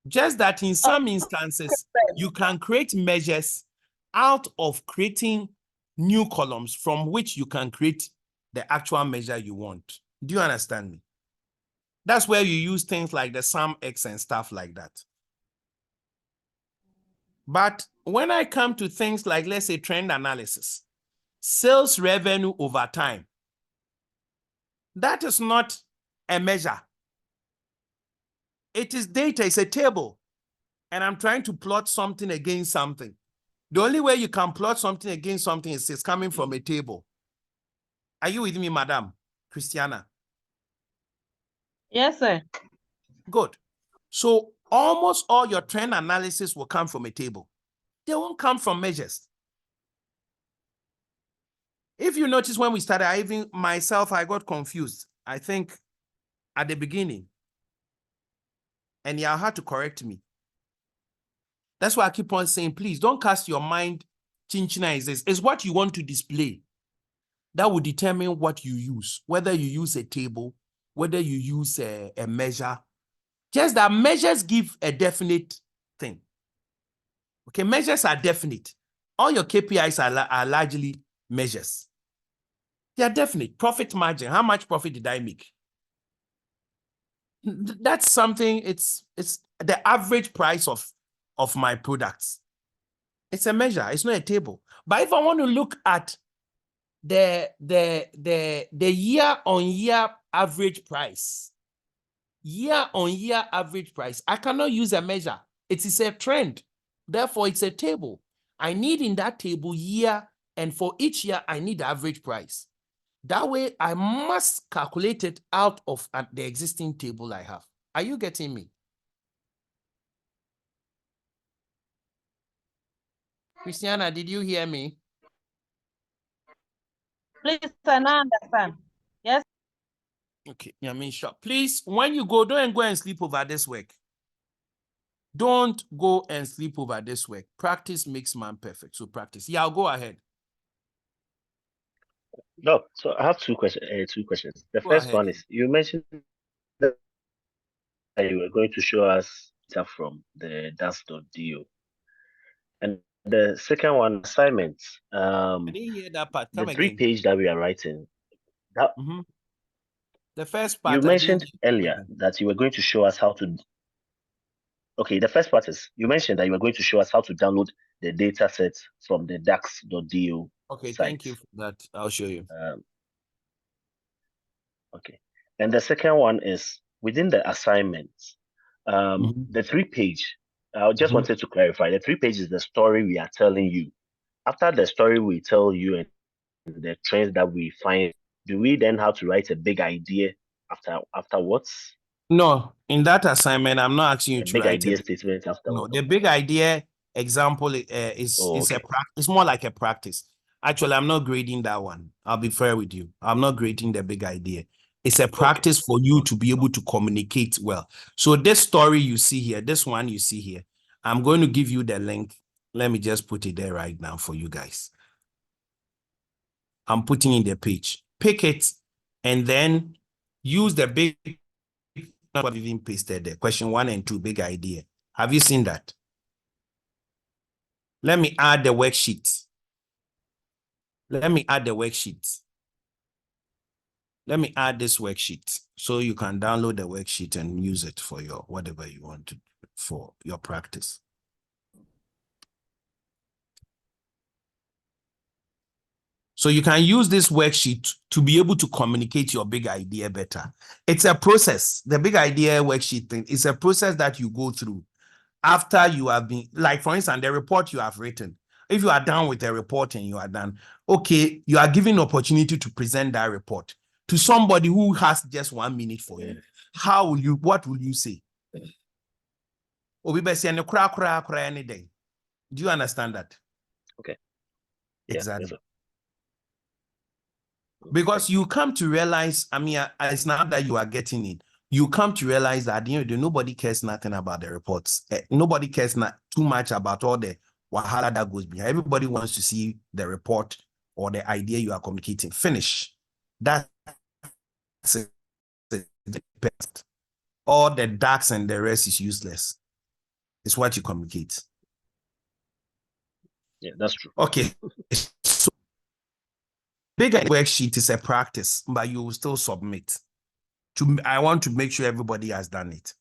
O: Just that in some instances, you can create measures out of creating new columns from which you can create the actual measure you want. Do you understand me? That's where you use things like the sum X and stuff like that. But when I come to things like, let's say, trend analysis, sales revenue over time, that is not a measure. It is data, it's a table. And I'm trying to plot something against something. The only way you can plot something against something is it's coming from a table. Are you with me, Madam Christiana?
E: Yes, sir.
O: Good. So almost all your trend analysis will come from a table. They won't come from measures. If you notice when we started, I got confused. I think at the beginning. And you had to correct me. That's why I keep on saying, please don't cast your mind. Chinchina is this. It's what you want to display. That will determine what you use, whether you use a table, whether you use a measure. Just that measures give a definite thing. Okay, measures are definite. All your KPIs are largely measures. They are definite. Profit margin, how much profit did I make? That's something, it's the average price of my products. It's a measure, it's not a table. But if I want to look at the year-on-year average price, I cannot use a measure. It is a trend. Therefore, it's a table. I need in that table year, and for each year, I need the average price. That way, I must calculate it out of the existing table I have. Are you getting me? Christiana, did you hear me?
E: Please, I now understand. Yes.
O: Okay, I mean, sure. Please, when you go, don't go and sleep over this work. Don't go and sleep over this work. Practice makes man perfect. So practice. Yeah, I'll go ahead.
B: No, so I have two questions. The
O: Go
B: first
O: ahead.
B: one is you mentioned that you were going to show us stuff from the dance.do. And the second one, assignments.
O: I didn't hear that part.
B: The
O: Come
B: 3-page that we are writing. That
O: The first
B: you
O: part I didn't
B: mentioned earlier that you were going to show us how to. Okay, the first part is you mentioned that you were going to show us how to download the data set from the dax.do
O: Okay,
B: site.
O: thank you for that. I'll show you.
B: Okay. And the second one is within the assignments, the 3-page. I just wanted to clarify. The 3-page is the story we are telling you. After the story we tell you and the trends that we find, do we then have to write a big idea afterwards?
O: No, in that assignment, I'm not asking you to
B: Big
O: write
B: idea
O: it.
B: statement afterwards.
O: No, the big idea example is it's more like a practice. Actually, I'm not grading that one. I'll be fair with you. I'm not grading the big idea. It's a practice for you to be able to communicate well. So this story you see here, this one you see here, I'm going to give you the link. Let me just put it there right now for you guys. I'm putting in the page. Pick it and then use the big I've even pasted there. Question 1 and 2, big idea. Have you seen that? Let me add the worksheet. Let me add this worksheet so you can download the worksheet and use it for your whatever you want to for your practice. So you can use this worksheet to be able to communicate your big idea better. It's a process. The big idea worksheet thing is a process that you go through after you have been, like for instance, the report you have written. If you are done with the report and you are done, okay, you are given opportunity to present that report to somebody who has just 1 minute for you. What will you say? Do you understand that?
B: Okay.
O: Exactly.
B: Yeah,
O: because you come to realize, I mean, it's not that you are getting it. You come to realize that nobody cares nothing about the reports. Nobody cares not too much about all the wahala that goes behind. Everybody wants to see the report or the idea you are communicating. Finish. That's it. All the darks and the rest is useless. It's what you communicate.
B: Yeah, that's true.
O: Okay. So bigger worksheet is a practice, but you will still submit. I want to make sure everybody has done it.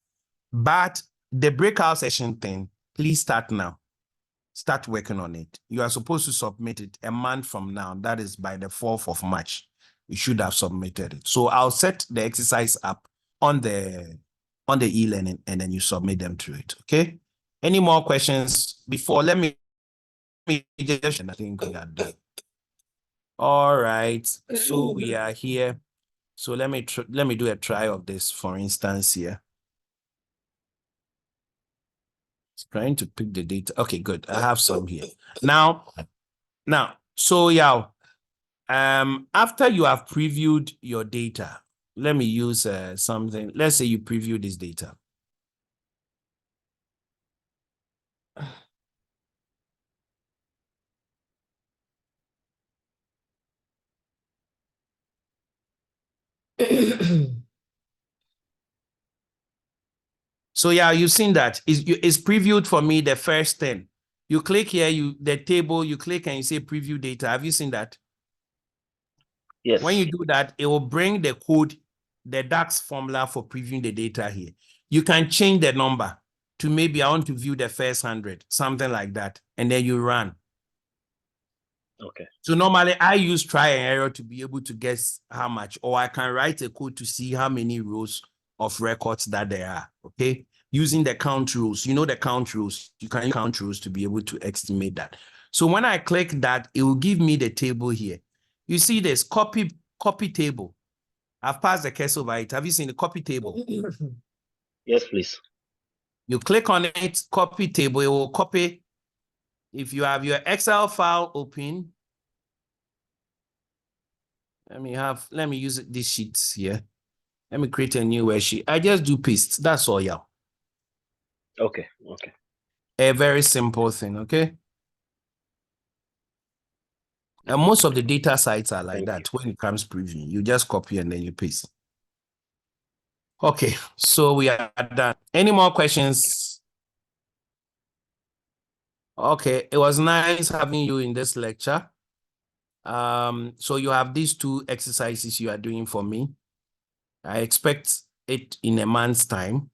O: But the breakout session thing, please start now. Start working on it. You are supposed to submit it a month from now. That is by the 4th of March. You should have submitted it. So I'll set the exercise up on the e-learning and then you submit them to it. Okay. Any more questions before? Let me just, I think we are done. All right. So we are here. So let me do a try of this, for instance, here. It's trying to pick the data. Okay, good. I have some here. Now, so yeah, after you have previewed your data, let me use something. Let's say you preview this data. So yeah, you've seen that. It's previewed for me the first 10. You click here, the table, you click and you say preview data. Have you seen that?
B: Yes.
O: When you do that, it will bring the code, the DAX formula for previewing the data here. You can change the number to maybe I want to view the first 100, something like that, and then you run.
B: Okay.
O: So normally I use try and error to be able to guess how much, or I can write a code to see how many rows of records that there are, okay? Using the count rules, you know the count rules, you can use count rules to be able to estimate that. So when I click that, it will give me the table here. You see this copy table. I've passed the cursor over it. Have you seen the copy table?
B: Yes, please.
O: You click on it, copy table, it will copy. If you have your Excel file open, let me use these sheets here. Let me create a new worksheet. I just do paste. That's all, yeah.
B: Okay.
O: A very simple thing, okay? And most of the data sites are like that. When it comes previewing, you just copy and then you paste. Okay, so we are done. Any more questions? Okay, it was nice having you in this lecture. So you have these 2 exercises you are doing for me. I expect it in a month's time.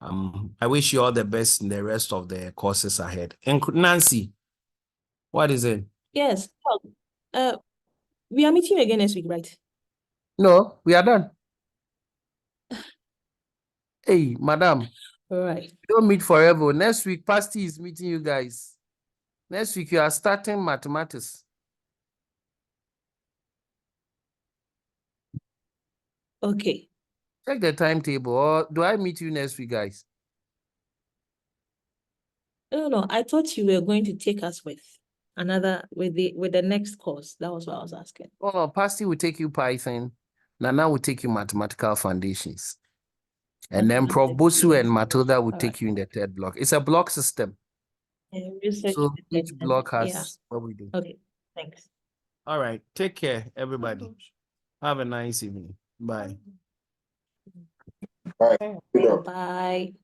O: I wish you all the best in the rest of the courses ahead. And Nancy, what is it?
P: Yes. We are meeting again next week, right?
O: No, we are done. Hey, madam.
P: All right.
O: Don't meet forever. Next week, Pasty is meeting you guys. Next week, you are starting mathematics.
P: Okay.
O: Check the timetable. Or do I meet you next week, guys?
P: No. I thought you were going to take us with the next course. That was what I was asking.
O: Oh, no, Pasty will take you Python. Nana will take you mathematical foundations. And then Prof. Bosu and Matilda will take you in the 3rd block. It's a block system. So each block has what we do.
P: Okay, thanks.
O: All right. Take care, everybody. Have a nice evening. Bye.
P: Bye.